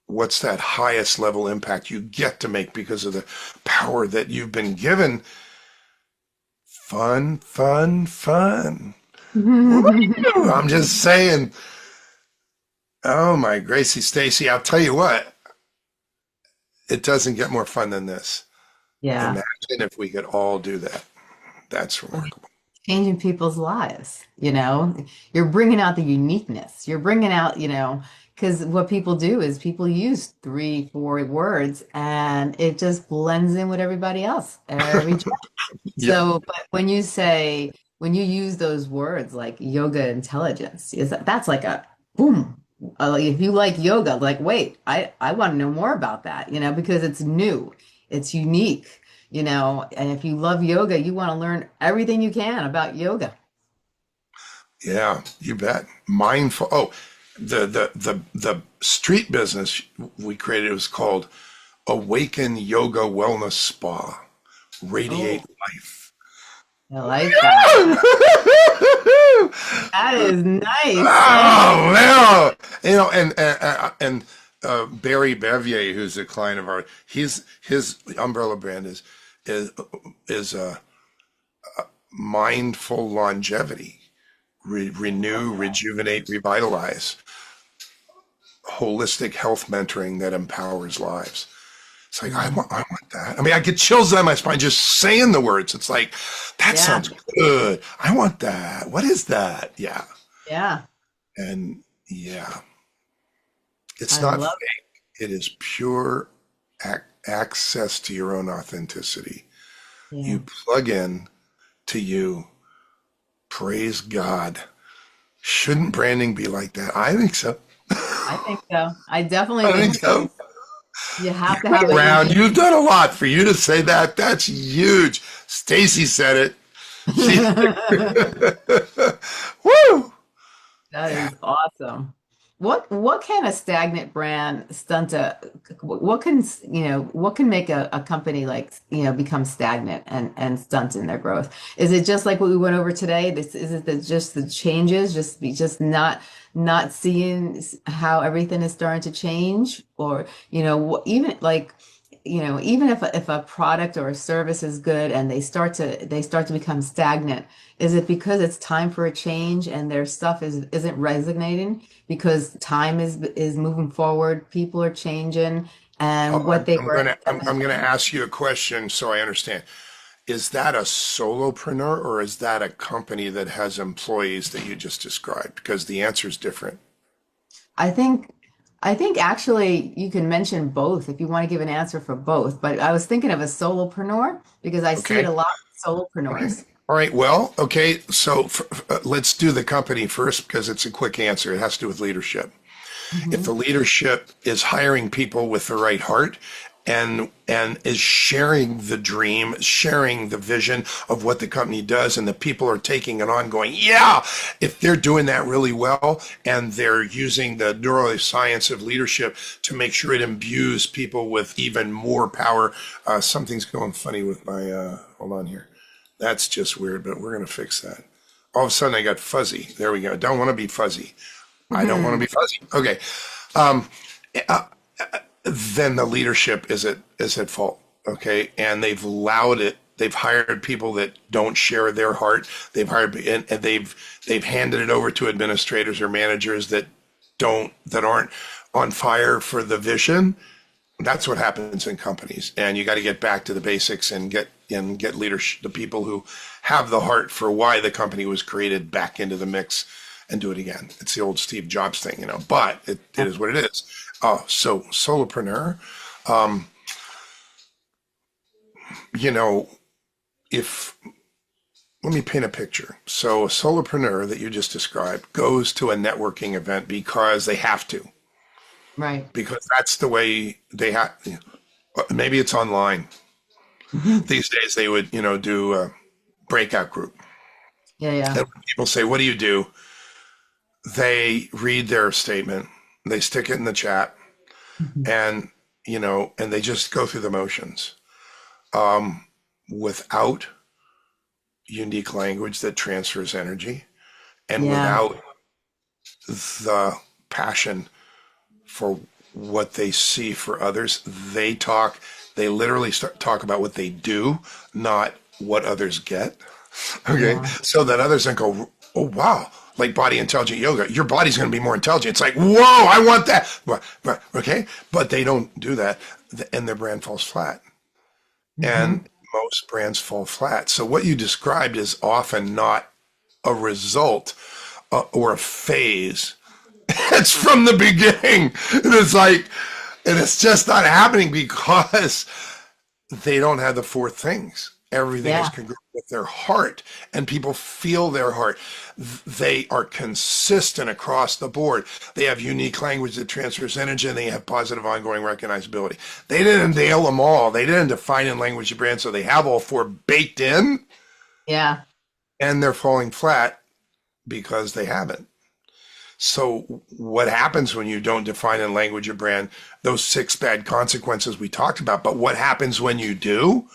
What's that highest level impact you get to make because of the power that you've been given Fun, fun, fun. Woo! I'm just saying, oh my Gracie Stacy, I'll tell you what, it doesn't get more fun than this. Yeah. Imagine if we could all do that. That's remarkable. Changing people's lives, you're bringing out the uniqueness. You're bringing out, because what people do is people use three, four words and it just blends in with everybody else every time. Yeah. So, but when you use those words like yoga intelligence, that's like a boom. Like if you like yoga, like, wait, I want to know more about that, because it's new, it's unique, and if you love yoga, you want to learn everything you can about yoga. Yeah, you bet. Mindful. Oh, the street business we created was called Awaken Yoga Wellness Spa. Radiate Oh, life. I like that. That is nice. Oh man! And Barry Bevier, who's a client of ours, his umbrella brand is is mindful longevity. Renew, rejuvenate, revitalize, holistic health mentoring that empowers lives. It's like Mhm. I want that. I mean, I get chills down my spine just saying the words. It's like that Yeah, sounds good. I want that. What is that? Yeah, yeah. and yeah, it's I not love fake. It is pure access to your own authenticity. it. Yeah, You plug in to you. Praise God. Shouldn't branding be like that? I think so. I think so. I definitely I think think so. so. You have You've to been have a around. unique. You've done a lot. For you to say that, that's huge. Stacy said it. She, woo! That Yeah. is awesome. What can a stagnant brand stunt a what can what can make a company like become stagnant and stunt in their growth? Is it just like what we went over today? This is it just the changes, just not seeing how everything is starting to change, or even like even if a product or a service is good and they start to become stagnant, is it because it's time for a change and their stuff isn't resonating because time is moving forward, people are changing, and what they were I'm gonna ask you a question so I understand. Is that a solopreneur or is that a company that has employees that you just described? Because the answer is different. I think I think actually you can mention both if you want to give an answer for both, but I was thinking of a solopreneur because I see it Okay. a lot with All right. solopreneurs. All right. Well, okay. So let's do the company first because it's a quick answer. It has to do with leadership. If the Hmm. leadership is hiring people with the right heart and is sharing the dream, sharing the vision of what the company does, and the people are taking it on, going, yeah, if they're doing that really well, and they're using the neuroscience of leadership to make sure it imbues people with even more power. Something's going funny with my. Hold on here. That's just weird, but we're gonna fix that. All of a sudden, I got fuzzy. There we go. Don't want to be fuzzy. I don't want to Hmm. be fuzzy. Okay. Then the leadership is at fault. Okay. And they've allowed it. They've hired people that don't share their heart. They've hired and they've handed it over to administrators or managers that aren't on fire for the vision. That's what happens in companies. And you got to get back to the basics and get leadership, the people who have the heart for why the company was created back into the mix and do it again. It's the old Steve Jobs thing. But it is what it is. Oh, so solopreneur, you know, if let me paint a picture. So a solopreneur that you just described goes to a networking event because they have to, Right. because that's the way they have. Maybe it's online. Hmm. These days they would, do a breakout group. Yeah, yeah. And when people say, "What do you do?" They read their statement, they stick it in the chat, Mhm. and and they just go through the motions without unique language that transfers energy and Yeah. without the passion for what they see for others. They literally talk about what they do, not what others get. Okay. Yeah. So that others don't go, oh, wow, like body intelligent yoga, your body's going to be more intelligent. It's like, whoa, I want that. Okay. But they don't do that. And their brand falls flat. Hmm. And most brands fall flat. So what you described is often not a result or a phase. It's from the beginning. And it's like, and it's just not happening because they don't have the four things. Everything is Yeah. congruent with their heart, and people feel their heart. They are consistent across the board. They have unique language that transfers energy, and they have positive ongoing recognizability. They didn't nail them all. They didn't define in language the brand, so they have all four baked in, Yeah. and they're falling flat because they haven't. So what happens when you don't define in language a brand? Those six bad consequences we talked about. But what happens when you do?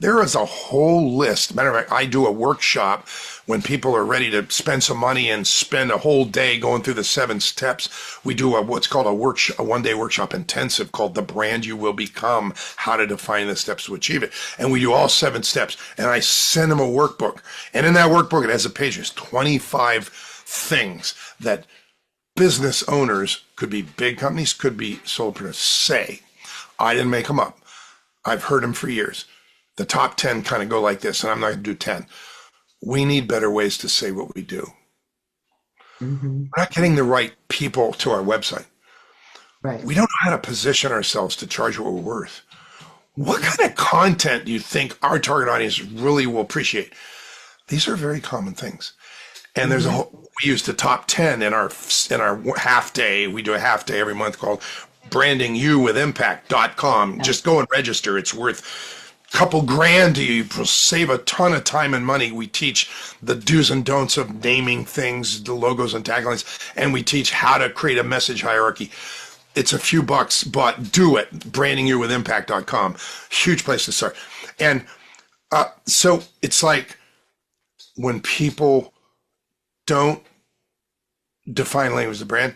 There is a whole list. Matter of fact, I do a workshop when people are ready to spend some money and spend a whole day going through the 7 steps. We do what's called a one-day workshop intensive called The Brand You Will Become, how to define the steps to achieve it. And we do all 7 steps. And I send them a workbook. And in that workbook, it has a page. There's 25 things that business owners, could be big companies, could be solopreneurs, say. I didn't make them up. I've heard them for years. The top 10 kind of go like this, and I'm not going to do 10. We need better ways to say what we do. Hmm. We're not getting the right people to our website. Right. We don't know how to position ourselves to charge what we're worth. What kind of content do you think our target audience really will appreciate? These are very common things. And there's a Hmm. whole, we use the top 10 in our half day. We do a half day every month called brandingyouwithimpact.com. Yeah. Just go and register. It's worth couple grand to you. You'll save a ton of time and money. We teach the do's and don'ts of naming things, the logos and taglines, and we teach how to create a message hierarchy. It's a few bucks, but do it. Brandingyouwithimpact.com. Huge place to start. And so it's like when people don't define language as a brand,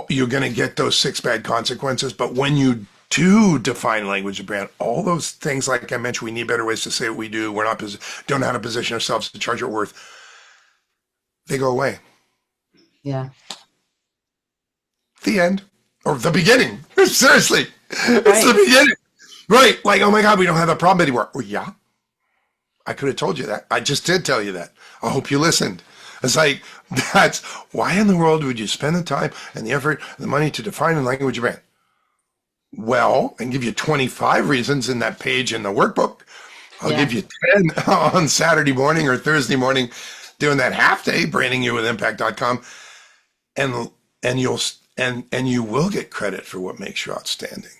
you're going to get those six bad consequences. But when you do define language of brand, all those things, like I mentioned, we need better ways to say what we do. We're not don't know how to position ourselves to charge our worth. They go away. Yeah. The end or the beginning. Seriously, it's the Right. beginning. Right? Like, oh my God, we don't have that problem anymore. Well, yeah, I could have told you that. I just did tell you that. I hope you listened. It's like, that's why in the world would you spend the time and the effort and the money to define a language of brand? Well, and give you 25 reasons in that page in the workbook. I'll give Yeah. you 10 on Saturday morning or Thursday morning doing that half day, brandingyouwithimpact.com. And, and you'll, and you will get credit for what makes you outstanding.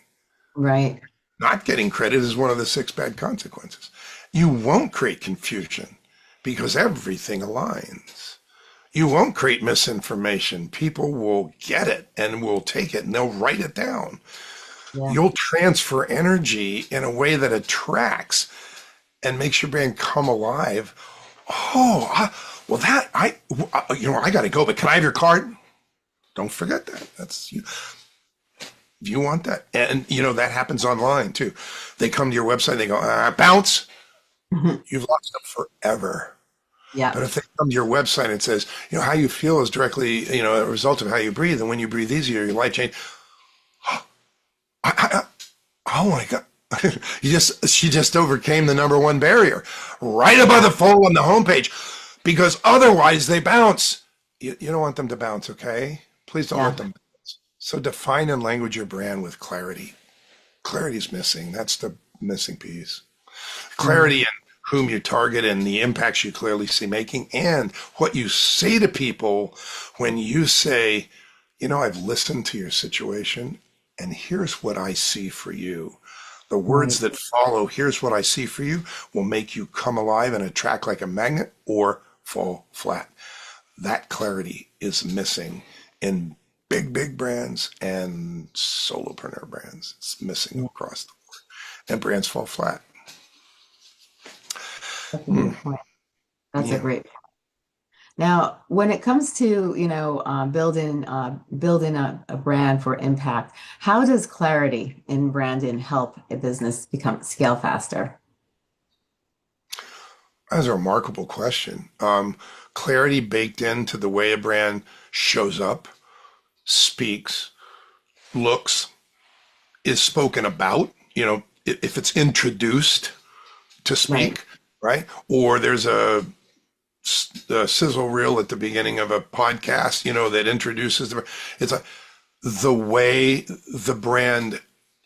Right. Not getting credit is one of the six bad consequences. You won't create confusion because everything aligns. You won't create misinformation. People will get it and will take it and they'll write it down. Yeah. You'll transfer energy in a way that attracts and makes your brand come alive. Oh, well, I got to go, but can I have your card? Don't forget that. That's you. You want that. And, that happens online too. They come to your website, they go, bounce. Mhm. You've lost them forever. Yeah. But if they come to your website and it says, how you feel is directly, a result of how you breathe. And when you breathe easier, your life change. I, Oh my God. She just overcame the number one barrier right above the fold on the homepage because otherwise they bounce. You don't want them to bounce, okay? Please don't let Yeah. them bounce. So define and language your brand with clarity. Clarity is missing. That's the missing piece. Yeah. Clarity in whom you target and the impacts you clearly see making and what you say to people when you say, I've listened to your situation and here's what I see for you. The words Right. that follow, here's what I see for you, will make you come alive and attract like a magnet or fall flat. That clarity is missing in big, big brands and solopreneur brands. It's missing Yeah. across the board. And brands fall flat. That's a Hmm. great point. That's a Yeah. great. Now, when it comes to, building a brand for impact, how does clarity in branding help a business become scale faster? That's a remarkable question. Clarity baked into the way a brand shows up, speaks, looks, is spoken about. If it's introduced to Right. speak, right? Or there's a sizzle reel at the beginning of a podcast, that introduces it's like the way the brand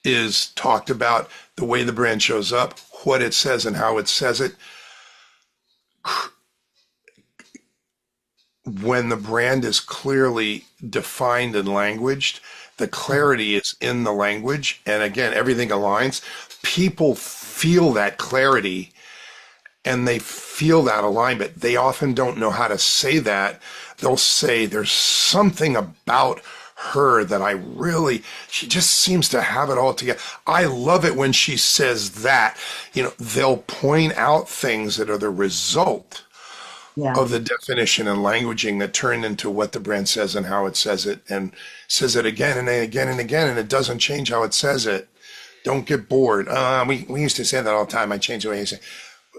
is talked about, the way the brand shows up, what it says and how it says it. When the brand is clearly defined and languaged, the clarity is in the language. And again, everything aligns. People feel that clarity and they feel that alignment. They often don't know how to say that. They'll say, there's something about her that she just seems to have it all together. I love it when she says that. They'll point out things that are the result Yeah. of the definition and languaging that turn into what the brand says and how it says it, and says it again and again and again, and it doesn't change how it says it. Don't get bored. We used to say that all the time. I changed the way you say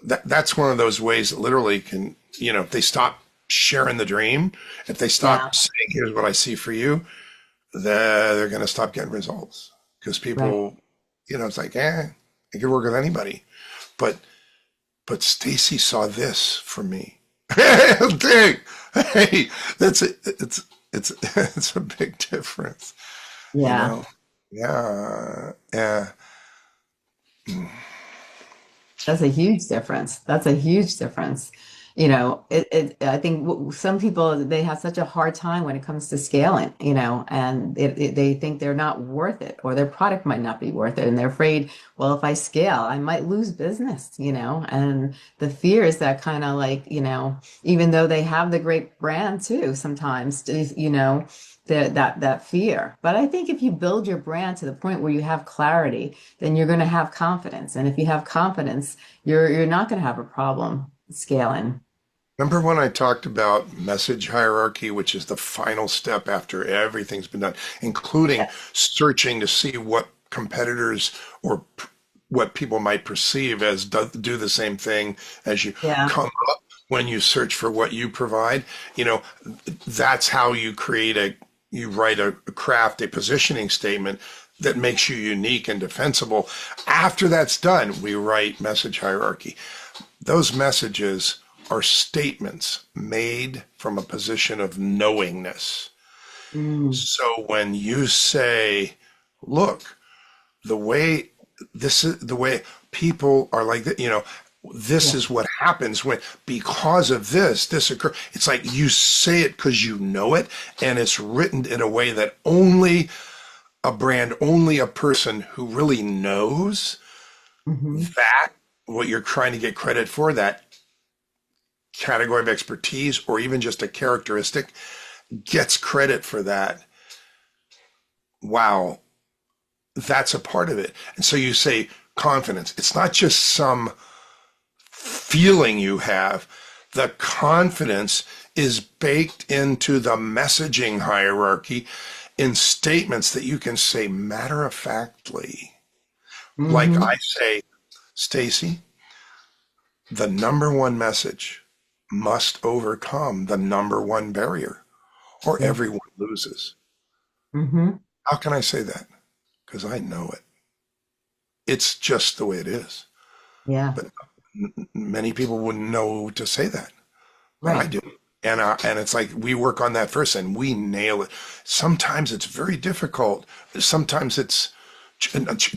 that's one of those ways that literally can, if they stop sharing the dream, if they Yeah. stop saying, here's what I see for you, they're going to stop getting results because Right. people, it's like, it could work with anybody. But, Stacey saw this for me. Dang. Hey, that's it. It's a big difference, you Yeah. know? Yeah. Yeah. That's a huge difference. That's a huge difference. I think some people, they have such a hard time when it comes to scaling, and they think they're not worth it or their product might not be worth it. And they're afraid, well, if I scale, I might lose business, and the fear is that kind of like, even though they have the great brand too, sometimes, that fear. But I think if you build your brand to the point where you have clarity, then you're going to have confidence. And if you have confidence, you're not going to have a problem scaling. Remember when I talked about message hierarchy, which is the final step after everything's been done, including Yes. searching to see what competitors or what people might perceive as do the same thing as you Yeah. come up when you search for what you provide. You know, that's how you write a craft, a positioning statement that makes you unique and defensible. After that's done, we write message hierarchy. Those messages are statements made from a position of knowingness. Mm. So when you say, look, the way this is the way people are like that, this Yeah. is what happens when because of this occurs. It's like you say it because you know it, and it's written in a way that only a brand, only a person who really knows Hmm. that what you're trying to get credit for, that category of expertise, or even just a characteristic, gets credit for that. Wow, that's a part of it. And so you say confidence. It's not just some feeling you have. The confidence is baked into the messaging hierarchy in statements that you can say matter of factly. Like Hmm. I say, Stacey, the number one message must overcome the number one barrier, or Yeah. everyone loses. Hmm. How can I say that? Because I know it. It's just the way it is. Yeah. But many people wouldn't know to say that, but I Right. do. And it's like we work on that first and we nail it. Sometimes it's very difficult. Sometimes it's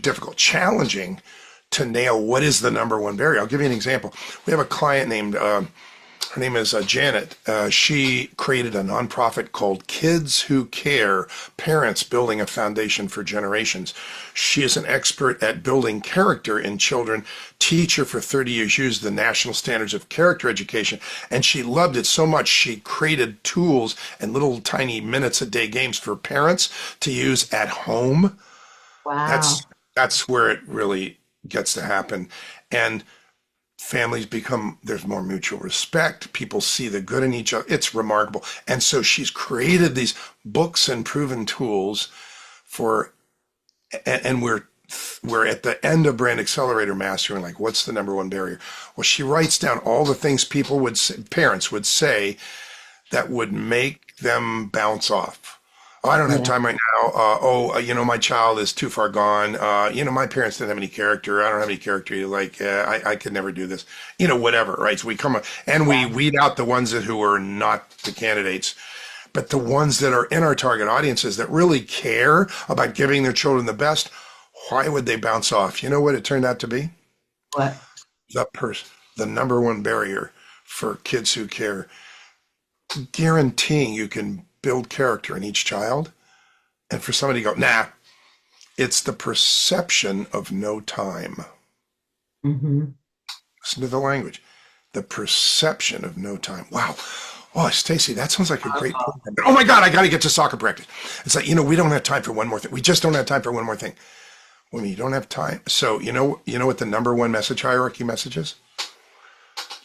difficult, challenging to nail what is the number one barrier. I'll give you an example. We have a client named her name is Janet. She created a nonprofit called Kids Who Care, Parents Building a Foundation for Generations. She is an expert at building character in children, teacher for 30 years, used the national standards of character education, and she loved it so much she created tools and little tiny minutes a day games for parents to use at home. Wow. That's where it really gets to happen. And families become, there's more mutual respect, people see the good in each other. It's remarkable. And so she's created these books and proven tools for, and we're at the end of Brand Accelerator Mastering, like, what's the number one barrier? Well, she writes down all the things people would say, parents would say that would make them bounce off. Oh, I don't have Yeah. time right now. My child is too far gone. My parents didn't have any character. I don't have any character. Like, I could never do this. Whatever, right? So we come and we Yeah. weed out the ones who are not the candidates, but the ones that are in our target audiences that really care about giving their children the best. Why would they bounce off? You know what it turned out to be? What? The number one barrier for kids who care, guaranteeing you can build character in each child. And for somebody to go, nah, it's the perception of no time. Hmm. Listen to the language. The perception of no time. Wow. Oh, Stacey, that sounds like a great program. Oh my God, I got to get to soccer practice. It's like, we don't have time for one more thing. We just don't have time for one more thing. When you don't have time. So, what the number one message hierarchy message is?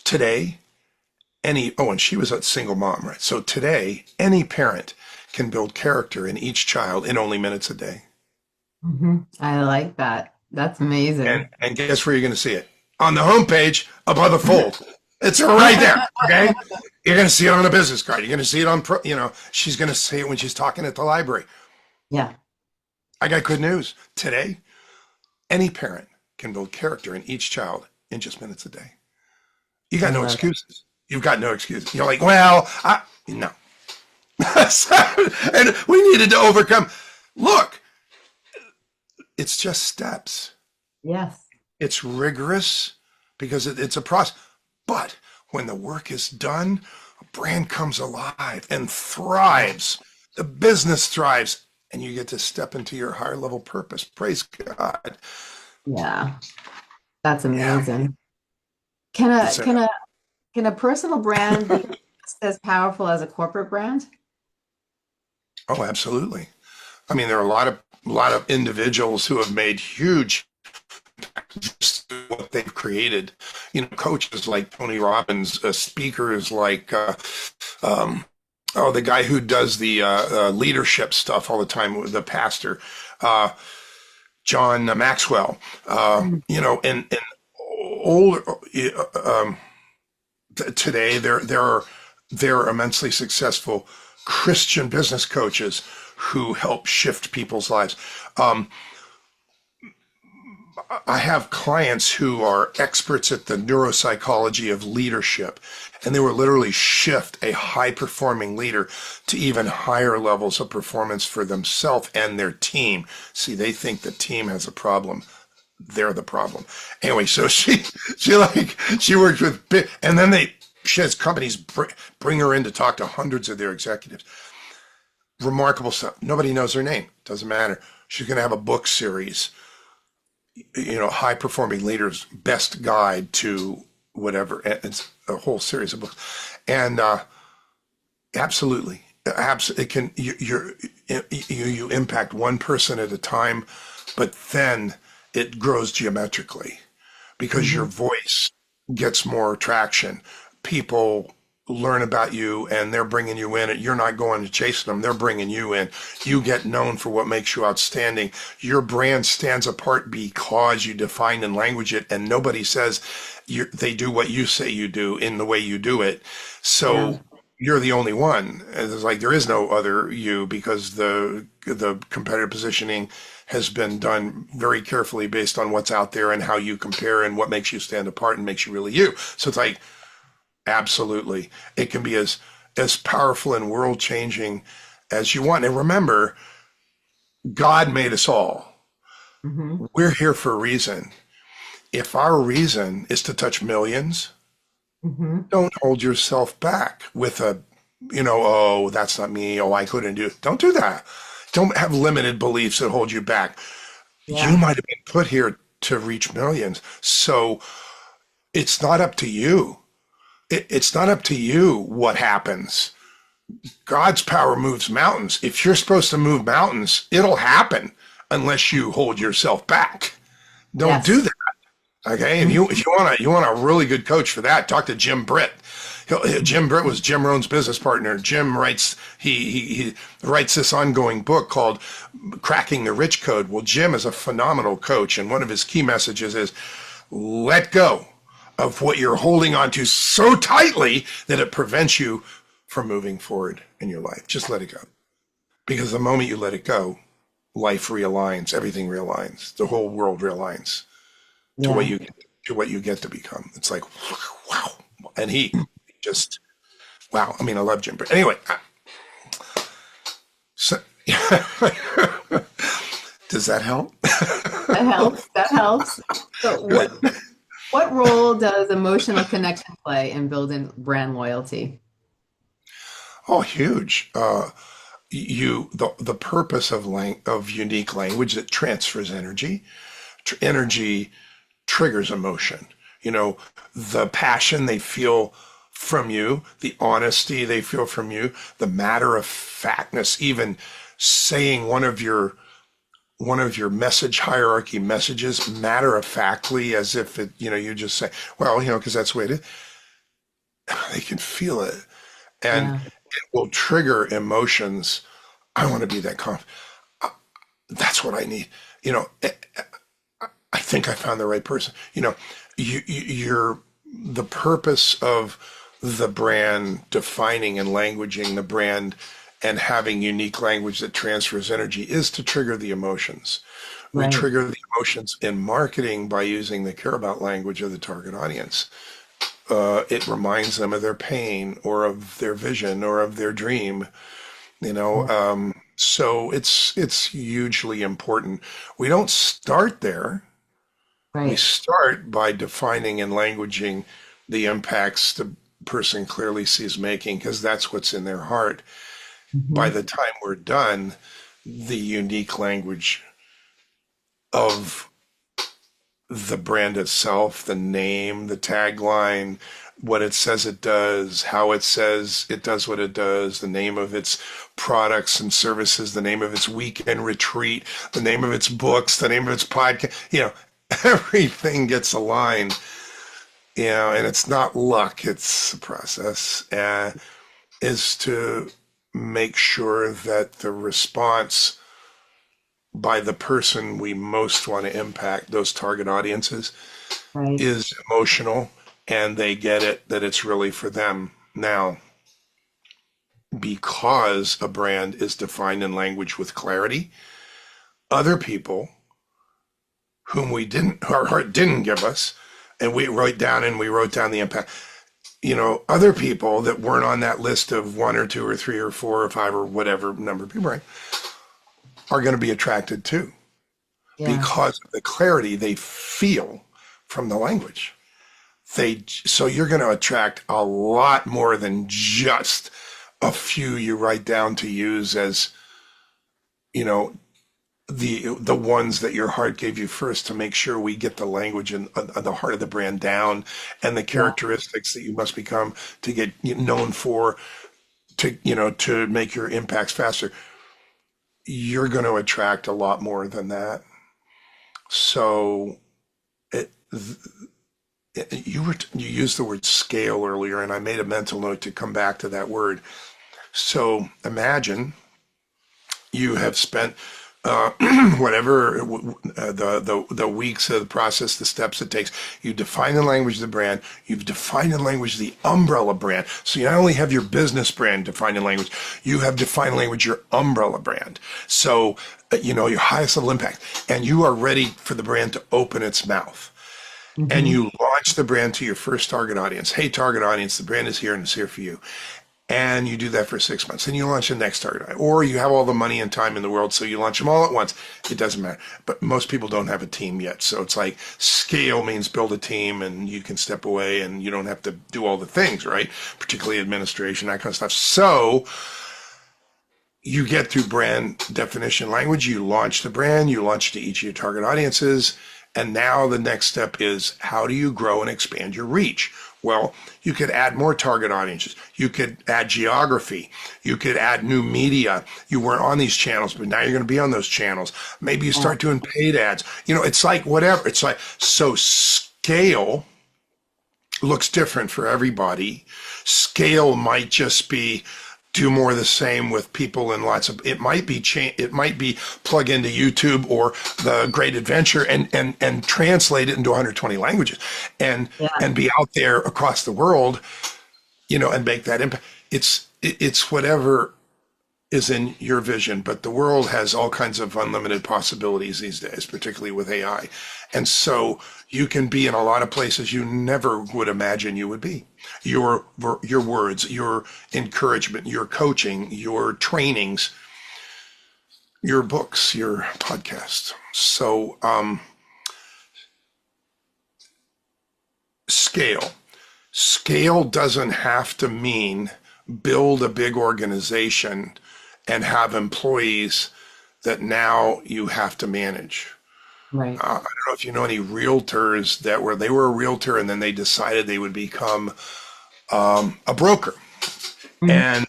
Today, and she was a single mom, right? So today, any parent can build character in each child in only minutes a day. Hmm. I like that. That's And amazing. and guess where you're going to see it? On the homepage above the fold. It's right there. Okay. You're going to see it on a business card. You're going to see it on, she's going to say it when she's talking at the library. Yeah. I got good news. Today, any parent can build character in each child in just minutes a day. You got I no love it. excuses. You've got no excuses. You're like, well, no. And we needed to overcome. Look, it's just steps. Yes. It's rigorous because it's a process. But when the work is done, a brand comes alive and thrives. The business thrives, and you get to step into your higher level purpose. Praise God. Yeah. That's Yeah. amazing. Can a It's a, can a can a personal brand be just as powerful as a corporate brand? oh, absolutely. I mean, there are a lot of individuals who have made huge just what they've created. Coaches like Tony Robbins, speakers like um, the guy who does the leadership stuff all the time, the pastor, uh, John Maxwell. Mm. And older today there are immensely successful Christian business coaches who help shift people's lives. Um, I have clients who are experts at the neuropsychology of leadership, and they will literally shift a high performing leader to even higher levels of performance for themselves and their team. See, they think the team has a problem. They're the problem. Anyway, so she works with big, and then she has companies bring her in to talk to hundreds of their executives. Remarkable stuff. Nobody knows her name. Doesn't matter. She's going to have a book series, high performing leaders best guide to whatever. It's a whole series of books. And absolutely, it can, you impact one person at a time, but then it grows geometrically because your Hmm. voice gets more traction. People learn about you and they're bringing you in. You're not going to chase them. They're bringing you in. You get known for what makes you outstanding. Your brand stands apart because you define and language it, and nobody says they do what you say you do in the way you do it. Yeah. So you're the only one. And it's like there is no other you because the competitive positioning has been done very carefully based on what's out there and how you compare and what makes you stand apart and makes you really you. So it's like, absolutely, it can be as powerful and world changing as you want. And remember, God made us all. Hmm. We're here for a reason. If our reason is to touch millions, Hmm. don't hold yourself back with oh, that's not me. Oh, I couldn't do it. Don't do that. Don't have limited beliefs that hold you back. You Yeah. might have been put here to reach millions. So it's not up to you. It's not up to you what happens. God's power moves mountains. If you're supposed to move mountains, it'll happen unless you hold yourself back. Don't do Yes. that. Okay, if you want a really good coach for that, talk to Jim Britt. Jim Britt was Jim Rohn's business partner. Jim writes he writes this ongoing book called Cracking the Rich Code. Well, Jim is a phenomenal coach, and one of his key messages is let go of what you're holding on to so tightly that it prevents you from moving forward in your life. Just let it go, because the moment you let it go, life realigns, everything realigns, the whole world realigns to what Yeah. you get to become. It's like wow, and he just wow. I mean, I love Jim. But anyway, so, does that help? That helps. That helps. So Good. what role does emotional connection play in building brand loyalty? Oh, huge. The purpose of unique language that transfers energy. Energy triggers emotion. You know, the passion they feel from you, the honesty they feel from you, the matter of factness, even saying one of your message hierarchy messages matter of factly as if it, you just say, well, because that's the way it is. They can feel it, and Yeah. it will trigger emotions. I want to be that confident. That's what I need. You know, I think I found the right person. You're the purpose of the brand, defining and languaging the brand and having unique language that transfers energy is to trigger the emotions. We Right. trigger the emotions in marketing by using the care about language of the target audience. It reminds them of their pain or of their vision or of their dream. So it's hugely important. We don't start there. We Right. start by defining and languaging the impacts the person clearly sees making, because that's what's in their heart. By Mhm. the time we're done, the unique language of the brand itself, the name, the tagline, what it says it does, how it says it does what it does, the name of its products and services, the name of its weekend retreat, the name of its books, the name of its podcast, everything gets aligned, and it's not luck, it's a process, is to make sure that the response by the person we most want to impact, those target audiences, Right. is emotional and they get it, that it's really for them. Now, because a brand is defined in language with clarity, other people whom our heart didn't give us, and we wrote down the impact, other people that weren't on that list of one or two or three or four or five or whatever number of people, right, are going to be attracted too, Yeah. because of the clarity they feel from the language. So you're going to attract a lot more than just a few you write down to use as, you know, the ones that your heart gave you first, to make sure we get the language and the heart of the brand down, and the Yeah. characteristics that you must become to get known for, to make your impacts faster. You're going to attract a lot more than that. So it, you used the word scale earlier, and I made a mental note to come back to that word. So imagine you have spent whatever the weeks of the process, the steps it takes. You define the language of the brand. You've defined the language of the umbrella brand. So you not only have your business brand defined in language, you have defined language your umbrella brand. So your highest level impact, and you are ready for the brand to open its mouth. And Hmm. you launch the brand to your first target audience. Hey, target audience, the brand is here and it's here for you. And you do that for 6 months. Then you launch the next target audience. Or you have all the money and time in the world, so you launch them all at once. It doesn't matter. But most people don't have a team yet. So it's like scale means build a team and you can step away and you don't have to do all the things, right? Particularly administration, that kind of stuff. So you get through brand definition language, you launch the brand, you launch to each of your target audiences, and now the next step is, how do you grow and expand your reach? Well, you could add more target audiences. You could add geography. You could add new media. You weren't on these channels, but now you're going to be on those channels. Maybe you Yeah. start doing paid ads. It's like whatever. It's like, so scale looks different for everybody. Scale might just be do more of the same with people in lots of, it might be it might be plug into YouTube or the Great Adventure and translate it into 120 languages and Yeah. and be out there across the world, and make that impact. It's whatever is in your vision, but the world has all kinds of unlimited possibilities these days, particularly with AI. And so you can be in a lot of places you never would imagine you would be. Your words, your encouragement, your coaching, your trainings, your books, your podcasts. So scale. Scale doesn't have to mean build a big organization and have employees that now you have to manage. Right. I don't know if you know any realtors they were a realtor and then they decided they would become a broker. Mhm. And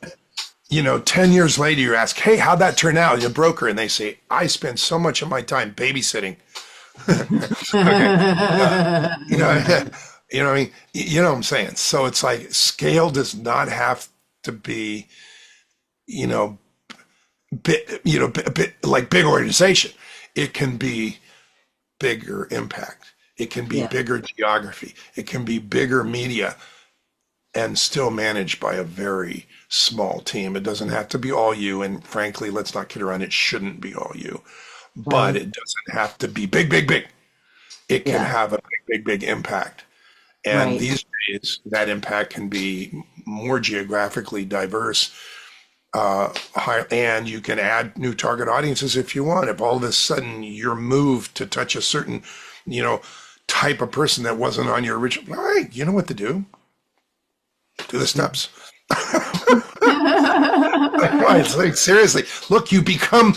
10 years later, you ask, hey, how'd that turn out? You're a broker. And they say, I spend so much of my time babysitting. Okay. You know, what I mean? You know what I'm saying? So it's like scale does not have to be, you know, like big organization. It can be bigger impact. It can be Yeah. bigger geography. It can be bigger media and still managed by a very small team. It doesn't have to be all you. And frankly, let's not kid around. It shouldn't be all you, but Right. it doesn't have to be big, big, big. It can Yeah. have a big, big, big impact. And Right. these days, that impact can be more geographically diverse. And you can add new target audiences if you want. If all of a sudden you're moved to touch a certain, you know, type of person that wasn't on your original, all right, you know what to do. Do the steps. Right, like seriously, look, you become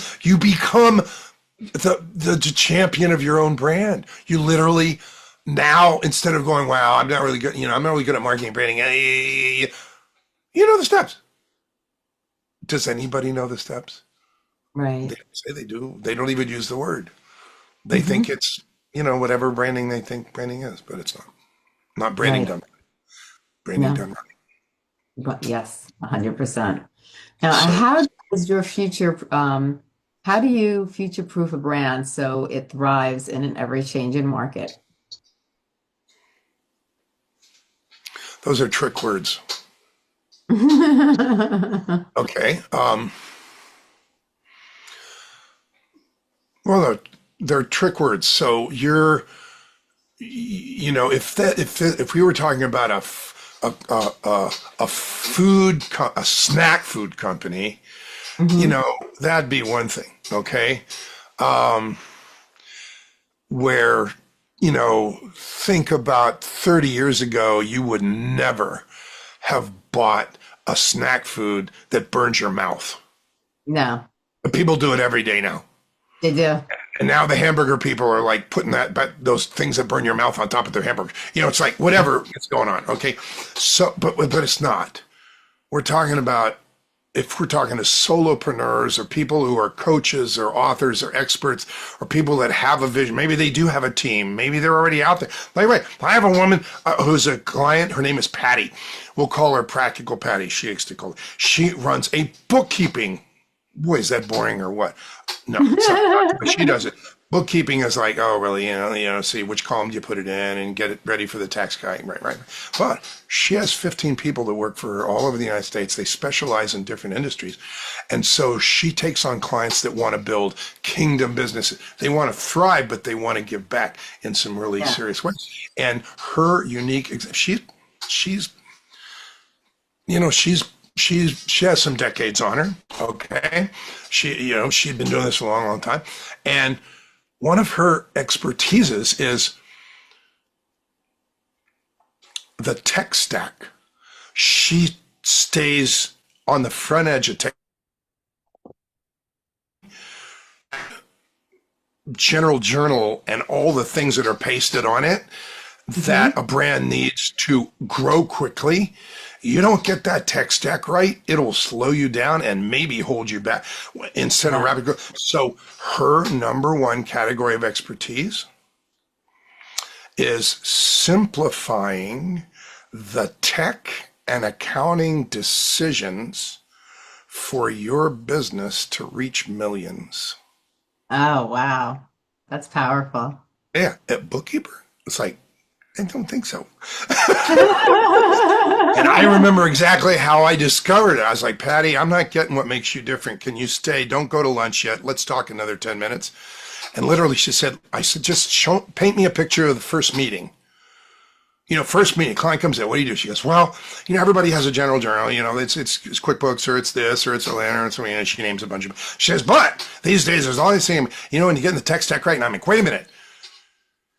the champion of your own brand. You literally now, instead of going, wow, I'm not really good, I'm not really good at marketing and branding. You know the steps. Does anybody know the steps? They Right. say they do. They don't even use the word. They Hmm. think it's, whatever branding they think branding is, but it's not. Not branding Right. done. Branding No. done right. But yes, 100%. Now, So how do you future-proof a brand so it thrives in an ever-changing market? those are trick words. Okay. Well, they're trick words. So if we were talking about a snack food company, Hmm. that'd be one thing. Okay. Where, think about 30 years ago, you would never have bought a snack food that burns your mouth. No, But people do it every day now. they do. And now the hamburger people are like putting but those things that burn your mouth on top of their hamburger. It's like whatever is going on. Okay. So, but it's not. We're talking about, if we're talking to solopreneurs or people who are coaches or authors or experts or people that have a vision, maybe they do have a team, maybe they're already out there. Like, right, I have a woman who's a client. Her name is Patty. We'll call her Practical Patty. She likes to call her. She runs a bookkeeping. Boy, is that boring or what? No, it's not, but she does it. Bookkeeping is like, oh, really? See which column do you put it in and get it ready for the tax guy. Right, right. But she has 15 people that work for her all over the United States. They specialize in different industries. And so she takes on clients that want to build kingdom businesses. They want to thrive, but they want to give back in some really Yeah. serious ways. And her unique, she's she has some decades on her. Okay. She'd been doing this a long, long time. And one of her expertises is the tech stack. She stays on the front edge of tech, general journal and all the things that are pasted on it Hmm. that a brand needs to grow quickly. You don't get that tech stack right, it'll slow you down and maybe hold you back instead of Yeah. rapid growth. So her number one category of expertise is simplifying the tech and accounting decisions for your business to reach millions. Oh, wow. That's powerful. Yeah, at bookkeeper, it's like, I don't think so. And I Yeah. remember exactly how I discovered it. I was like, Patty, I'm not getting what makes you different. Can you stay? Don't go to lunch yet. Let's talk another 10 minutes. And literally she said, I said, just paint me a picture of the first meeting. First meeting, client comes in. What do you do? She goes, well, everybody has a general journal. It's QuickBooks or it's this or it's a lantern or something. And she names a bunch of. She says, but these days there's all these things. When you get in the tech stack right now, I'm like, wait a minute.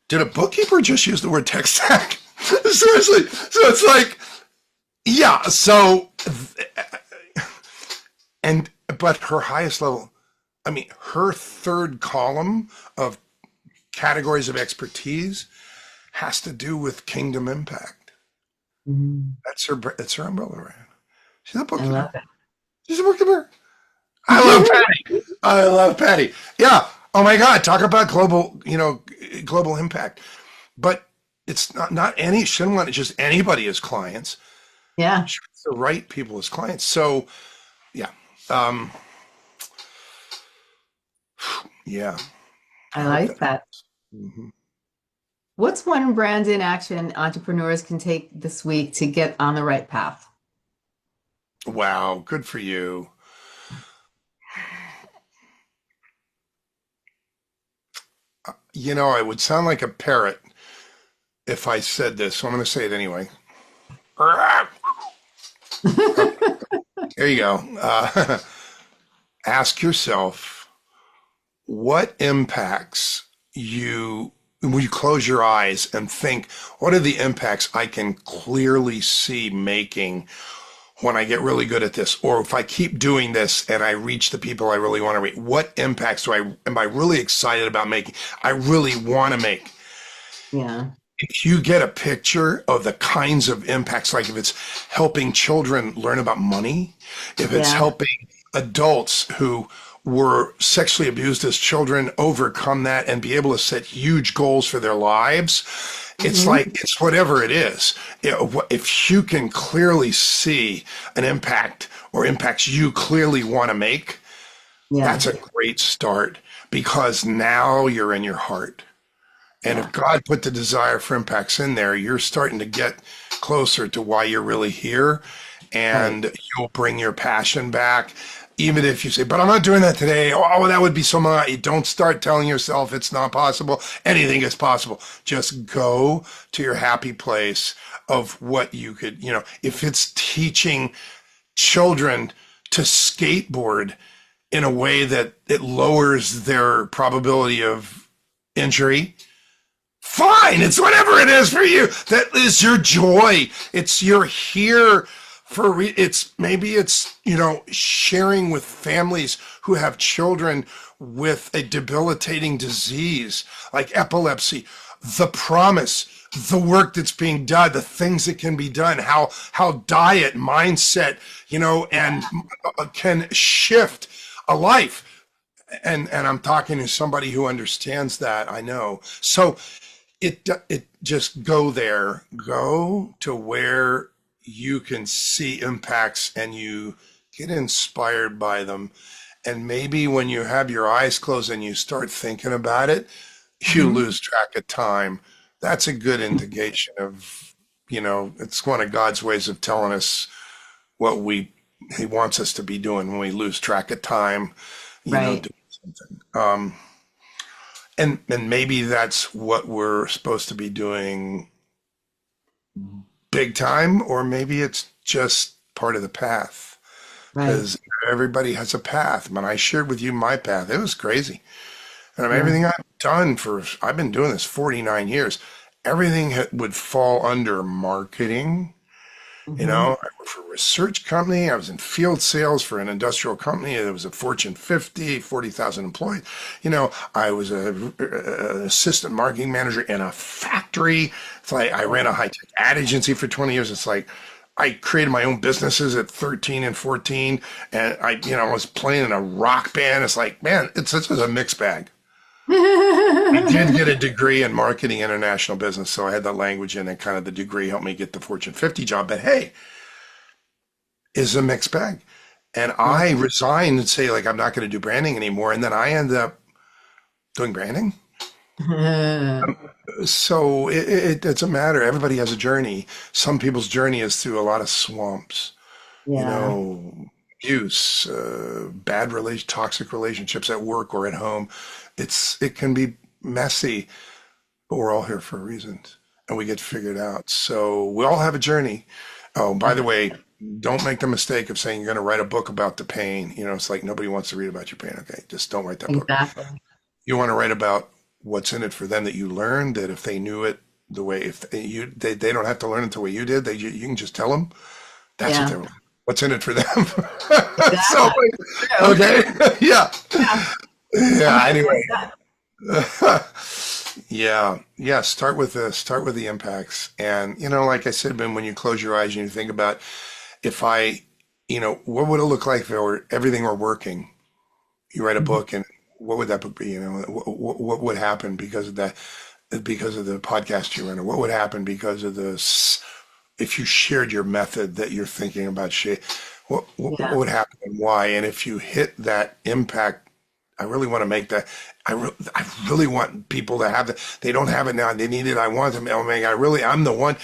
Did a bookkeeper just use the word tech stack? Seriously. So it's like, yeah. So, but her highest level, I mean, her third column of categories of expertise has to do with Kingdom Impact. Mhm. That's her umbrella brand. She's a I bookkeeper. love it. She's a bookkeeper. I love Patty. I love Patty. Yeah. Oh my God. Talk about global impact. But it's not any. She didn't want just anybody as clients. Yeah, She wants the right people as clients. So yeah, um, yeah. I I hope that. like that. Mhm. What's one brand in action entrepreneurs can take this week to get on the right path? Wow. Good for you. I would sound like a parrot if I said this, so I'm going to say it anyway. There you go. Ask yourself what impacts you when you close your eyes and think, what are the impacts I can clearly see making when I get really good at this, or if I keep doing this and I reach the people I really want to reach? What impacts am I really excited about making? I really want to make. Yeah. If you get a picture of the kinds of impacts, like if it's helping children learn about money, if it's Yeah. helping adults who were sexually abused as children overcome that and be able to set huge goals for their lives, it's Hmm. like, it's whatever it is. If you can clearly see an impact or impacts you clearly want to make, Yeah. that's a great start because now you're in your heart. And if Yeah. God put the desire for impacts in there, you're starting to get closer to why you're really here. Right. And you'll bring your passion back. Even if you say, but I'm not doing that today. Oh, that would be so much. You don't start telling yourself it's not possible. Anything is possible. Just go to your happy place of what you could, if it's teaching children to skateboard in a way that it lowers their probability of injury. Fine, it's whatever it is for you. That is your joy. You're here for it's sharing with families who have children with a debilitating disease like epilepsy, the promise, the work that's being done, the things that can be done, how diet, mindset, and can shift a life. And I'm talking to somebody who understands that, I know. So it just go to where you can see impacts and you get inspired by them. And maybe when you have your eyes closed and you start thinking about it, you Hmm. lose track of time. That's a good indication of, it's one of God's ways of telling us what he wants us to be doing when we lose track of time, Right. doing something. And maybe that's what we're supposed to be doing big time, or maybe it's just part of the path Right. because everybody has a path. When I shared with you my path, it was crazy. And Yeah. everything I've been doing this 49 years, everything would fall under marketing. Hmm. I worked for a research company. I was in field sales for an industrial company. That was a Fortune 50, 40,000 employees. I was an assistant marketing manager in a factory. It's like I ran a high-tech ad agency for 20 years. It's like I created my own businesses at 13 and 14. And I was playing in a rock band. It's like, man, it's such a mixed bag. I did get a degree in marketing international business, so I had that language in it. Kind of the degree helped me get the Fortune 50 job. But hey, it's a mixed bag. And Yeah. I resigned and say, like, I'm not going to do branding anymore. And then I ended up doing branding. So it doesn't matter. Everybody has a journey. Some people's journey is through a lot of swamps, you Yeah. know, abuse, bad toxic relationships at work or at home. It can be messy, but we're all here for a reason, and we get figured out. So we all have a journey. Oh, by the way, don't make the mistake of saying you're going to write a book about the pain. You know, it's like nobody wants to read about your pain. Okay, just don't write that book. Exactly. You want to write about what's in it for them that you learned, that if they knew it the way, if they don't have to learn it the way you did, you can just tell them that's what Yeah. they want. What's in it for them? So, Exactly. True. okay. Yeah. Yeah. Yeah. Anyway. 100%. Yeah. Yeah. Start with the impacts. And, like I said, Ben, when you close your eyes and you think about if what would it look like if everything were working? You write a Mhm. book, and what would that book be? What would happen because of the podcast you run, or what would happen because of this? If you shared your method that you're thinking about, what Yeah. would happen and why? And if you hit that impact, I really want to make that. I really want people to have that. They don't have it now. They need it. I want them. Oh man, I'm the one.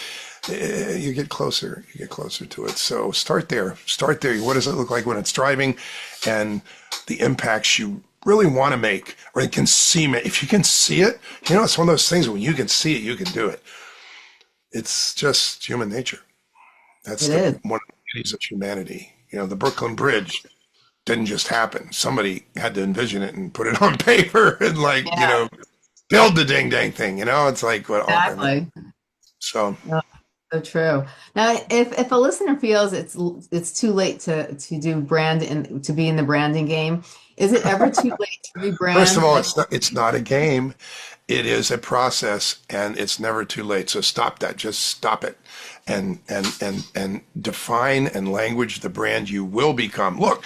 You get closer. You get closer to it. So start there. Start there. What does it look like when it's driving, and the impacts you really want to make, or you can see it. If you can see it, it's one of those things when you can see it, you can do it. It's just human nature. That's It is. one of the beauties of humanity. The Brooklyn Bridge didn't just happen. Somebody had to envision it and put it on paper and Yeah. build the ding dang thing. It's like, well, Exactly. so No, so true. Now, if a listener feels it's too late to do brand and to be in the branding game, is it ever too late to first of rebrand? all, Like, it's not a game. It is a process, and it's never too late. So stop that. Just stop it, and define and language the brand you will become. Look,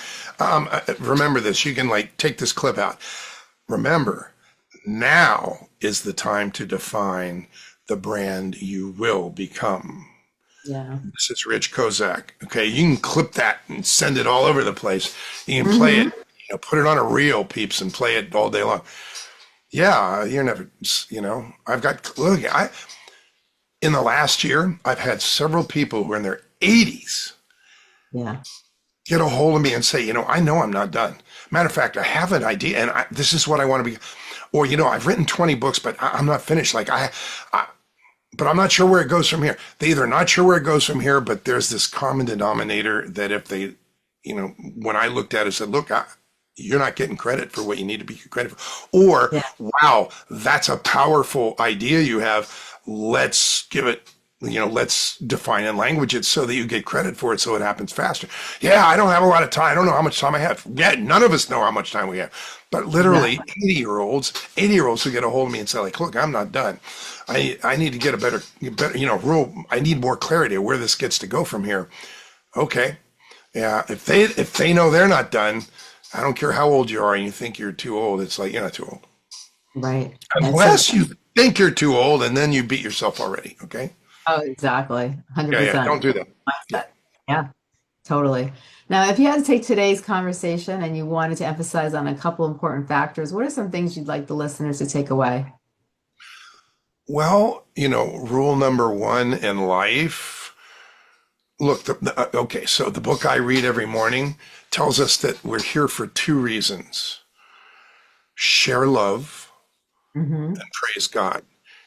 remember this. You can take this clip out. Remember, now is the time to define the brand you will become. yeah. This is Rich Kozak. Okay, you can clip that and send it all over the place. You can play Hmm. it, put it on a reel, peeps, and play it all day long. Yeah, you're never, I've got, look, in the last year, I've had several people who are in their 80s Yeah. get a hold of me and say, I know I'm not done. Matter of fact, I have an idea, and this is what I want to be. Or, I've written 20 books, but I'm not finished. But I'm not sure where it goes from here. They either not sure where it goes from here, but there's this common denominator that if they, when I looked at it, said, look, you're not getting credit for what you need to be credited for. Or, Yeah. wow, that's a powerful idea you have. Let's give it, let's define and language it so that you get credit for it so it happens faster. Yeah, I don't have a lot of time. I don't know how much time I have. Yeah, none of us know how much time we have. But literally Exactly. 80-year-olds who get a hold of me and say, like, look, I'm not done. I need to get a better, rule. I need more clarity of where this gets to go from here. Okay. Yeah. If they know they're not done, I don't care how old you are and you think you're too old. It's like, you're not too old. Right. And so, Unless you think you're too old and then you beat yourself already. Okay. oh, exactly. Yeah. Yeah. 100%. Don't do that. Yeah. Mindset. Yeah, totally. Now, if you had to take today's conversation and you wanted to emphasize on a couple important factors, what are some things you'd like the listeners to take away? Well, rule number one in life. Look, okay, so the book I read every morning tells us that we're here for two reasons: share love Hmm. and praise God.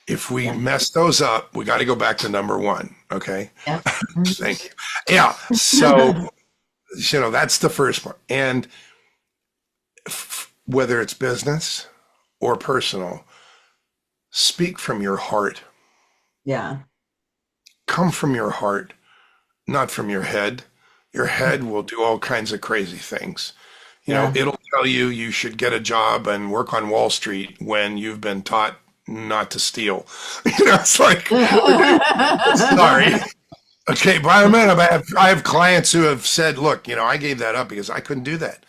If we Yeah. mess those up, we got to go back to number one. Okay. Yeah. Thank you. Yeah. So, that's the first part. And whether it's business or personal, speak from your heart, Yeah. come from your heart, not from your head. Your head will do all kinds of crazy things. Yeah. It'll tell you should get a job and work on Wall Street when you've been taught not to steal. It's like, sorry. Okay, but I have clients who have said, look, I gave that up because I couldn't do that.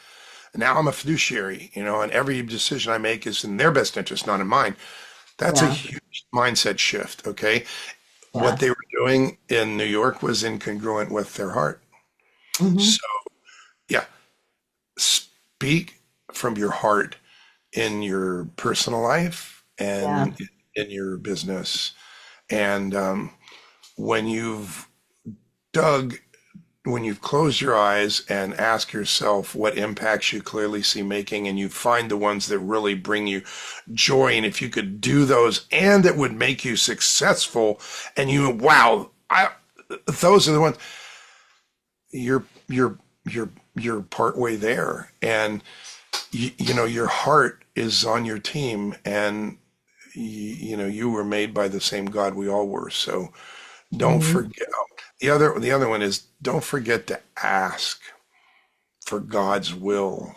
Now I'm a fiduciary, and every decision I make is in their best interest, not in mine. That's a Yeah. huge mindset shift. Okay. What Yeah. they were doing in New York was incongruent with their heart. Hmm. So, yeah, speak from your heart in your personal life Yeah. and in your business. And when you've dug, when you've closed your eyes and ask yourself what impacts you clearly see making, and you find the ones that really bring you joy, and if you could do those and it would make you successful, and wow, those are the ones, you're you're you're partway there, and your heart is on your team, and you were made by the same God we all were. So don't Hmm. forget. The other one is, don't forget to ask for God's will.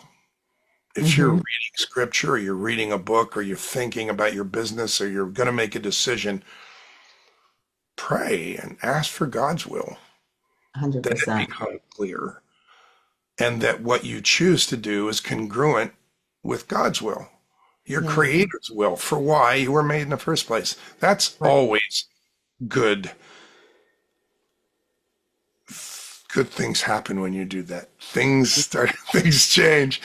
If you're Hmm. reading scripture, or you're reading a book, or you're thinking about your business, or you're going to make a decision, pray and ask for God's will, that it 100%. become clear, and that what you choose to do is congruent with God's will, your Yeah. creator's will for why you were made in the first place. That's Right. always good. Good things happen when you do that. Things change,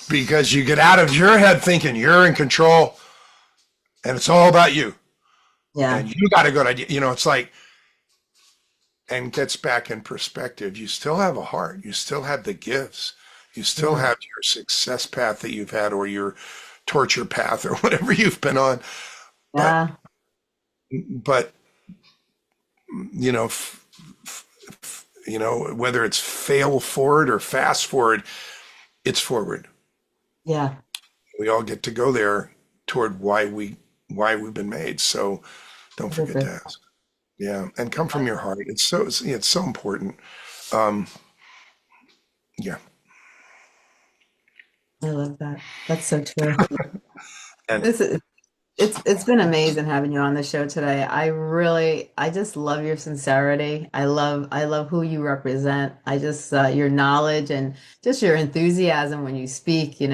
because you get out of your head thinking you're in control and it's all about you Yeah. and you got a good idea. It's like, and gets back in perspective. You still have a heart. You still have the gifts. You still Yeah. have your success path that you've had, or your torture path, or whatever you've been on. But, Yeah. but, you know, whether it's fail forward or fast forward, it's forward. Yeah. We all get to go there toward why we've been made. So don't forget to 100%. ask. Yeah, and come from your heart. It's so important. Um, yeah, I love that. That's so true. and This is it's been amazing having you on the show today. I just love your sincerity. I love who you represent. I just your knowledge and just your enthusiasm when you speak, you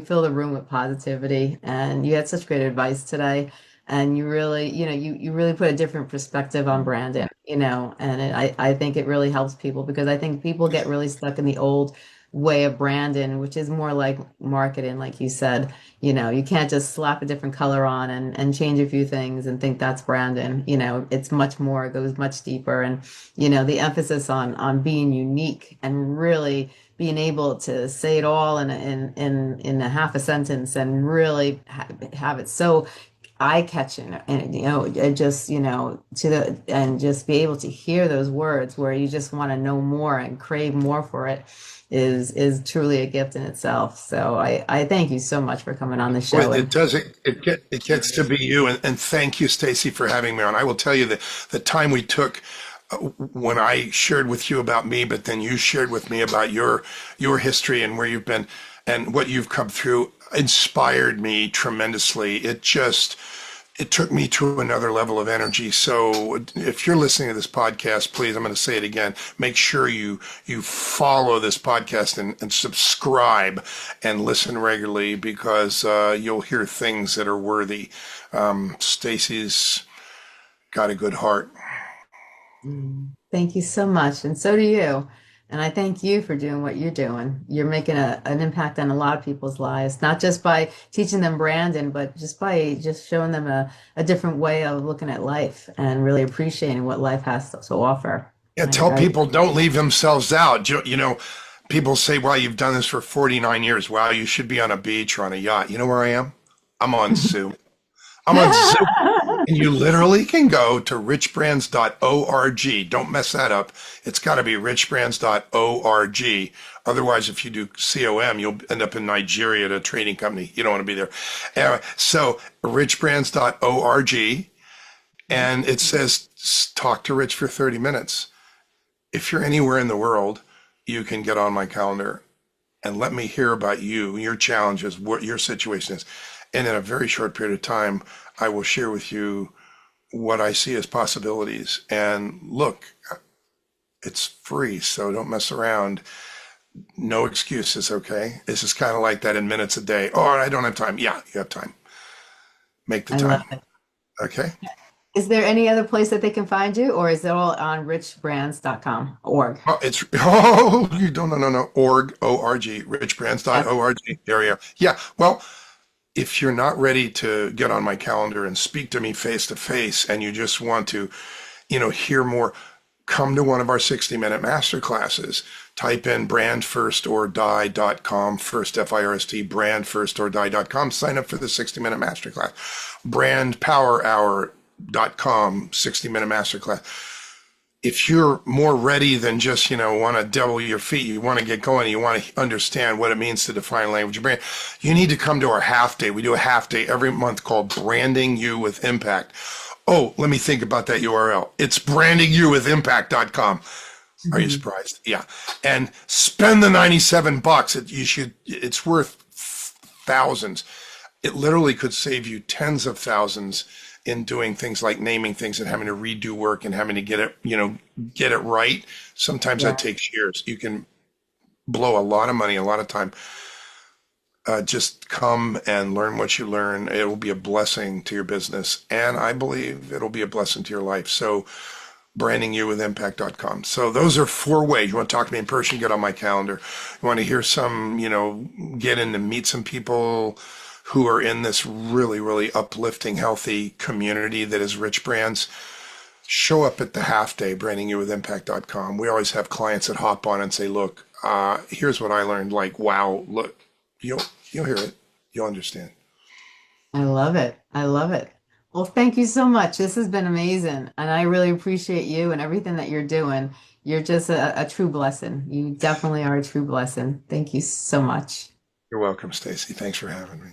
fill the room with positivity, and you had such great advice today. And you really, you really put a different perspective on branding, and I think it really helps people, because I think people get really stuck in the old way of branding, which is more like marketing, like you said. You can't just slap a different color on and change a few things and think that's branding. It's much more, it goes much deeper. And, the emphasis on being unique and really being able to say it all in a half a sentence, and really have it so eye-catching, and and just and just be able to hear those words where you just want to know more and crave more for it is truly a gift in itself. So I thank you so much for coming on the well, show. it And does it gets to be you. And thank you, Stacy, for having me on. I will tell you that the time we took, when I shared with you about me, but then you shared with me about your history and where you've been and what you've come through, inspired me tremendously. It took me to another level of energy. So if you're listening to this podcast, please, I'm going to say it again, make sure you follow this podcast and subscribe and listen regularly, because you'll hear things that are worthy. Stacy's got a good heart. thank you so much. And so do you. And I thank you for doing what you're doing. You're making an impact on a lot of people's lives, not just by teaching them branding, but just by just showing them a different way of looking at life and really appreciating what life has to offer. Yeah, tell I people, don't leave themselves out. People say, "Well, you've done this for 49 years. Wow, you should be on a beach or on a yacht." You know where I am? I'm on Zoom. I'm on Zoom. And you literally can go to richbrands.org. Don't mess that up. It's got to be richbrands.org. Otherwise, if you do COM, you'll end up in Nigeria at a trading company. You don't want to be there. So richbrands.org, and it says talk to Rich for 30 minutes. If you're anywhere in the world, you can get on my calendar and let me hear about you, your challenges, what your situation is. And in a very short period of time, I will share with you what I see as possibilities. And look, it's free, so don't mess around. No excuses, okay? This is kind of like that in minutes a day. Oh, I don't have time. Yeah, you have time. Make the I love time, it. okay? Is there any other place that they can find you, or is it all on richbrands.com org? Oh, it's oh, you don't no org org Yep. richbrands.org area. Yeah, well, if you're not ready to get on my calendar and speak to me face to face, and you just want to, hear more, come to one of our 60-minute master classes. Type in brandfirstorDie.com, first F-I-R-S-T, brandfirstorDie.com. Sign up for the 60-minute masterclass. Brandpowerhour.com, 60-minute masterclass. If you're more ready than just, want to double your feet, you want to get going, you want to understand what it means to define language of brand, you need to come to our half day. We do a half day every month called Branding You with Impact. Oh, let me think about that URL. It's brandingyouwithimpact.com. Are you Mhm. surprised? Yeah. And spend the $97. It's worth thousands. It literally could save you tens of thousands in doing things like naming things and having to redo work and having to get it right. Sometimes that Yeah. takes years. You can blow a lot of money, a lot of time. Just come and learn what you learn. It will be a blessing to your business. And I believe it'll be a blessing to your life. So brandingyouwithimpact.com. So those are four ways. You want to talk to me in person, get on my calendar. You want to hear some, get in and meet some people who are in this really, really uplifting, healthy community that is Rich Brands. Show up at the half day, brandingyouwithimpact.com. We always have clients that hop on and say, look, here's what I learned. Like, wow, look, you'll, you'll hear it. You'll understand. I love it. I love it. Well, thank you so much. This has been amazing. And I really appreciate you and everything that you're doing. You're just a true blessing. You definitely are a true blessing. Thank you so much. You're welcome, Stacey. Thanks for having me.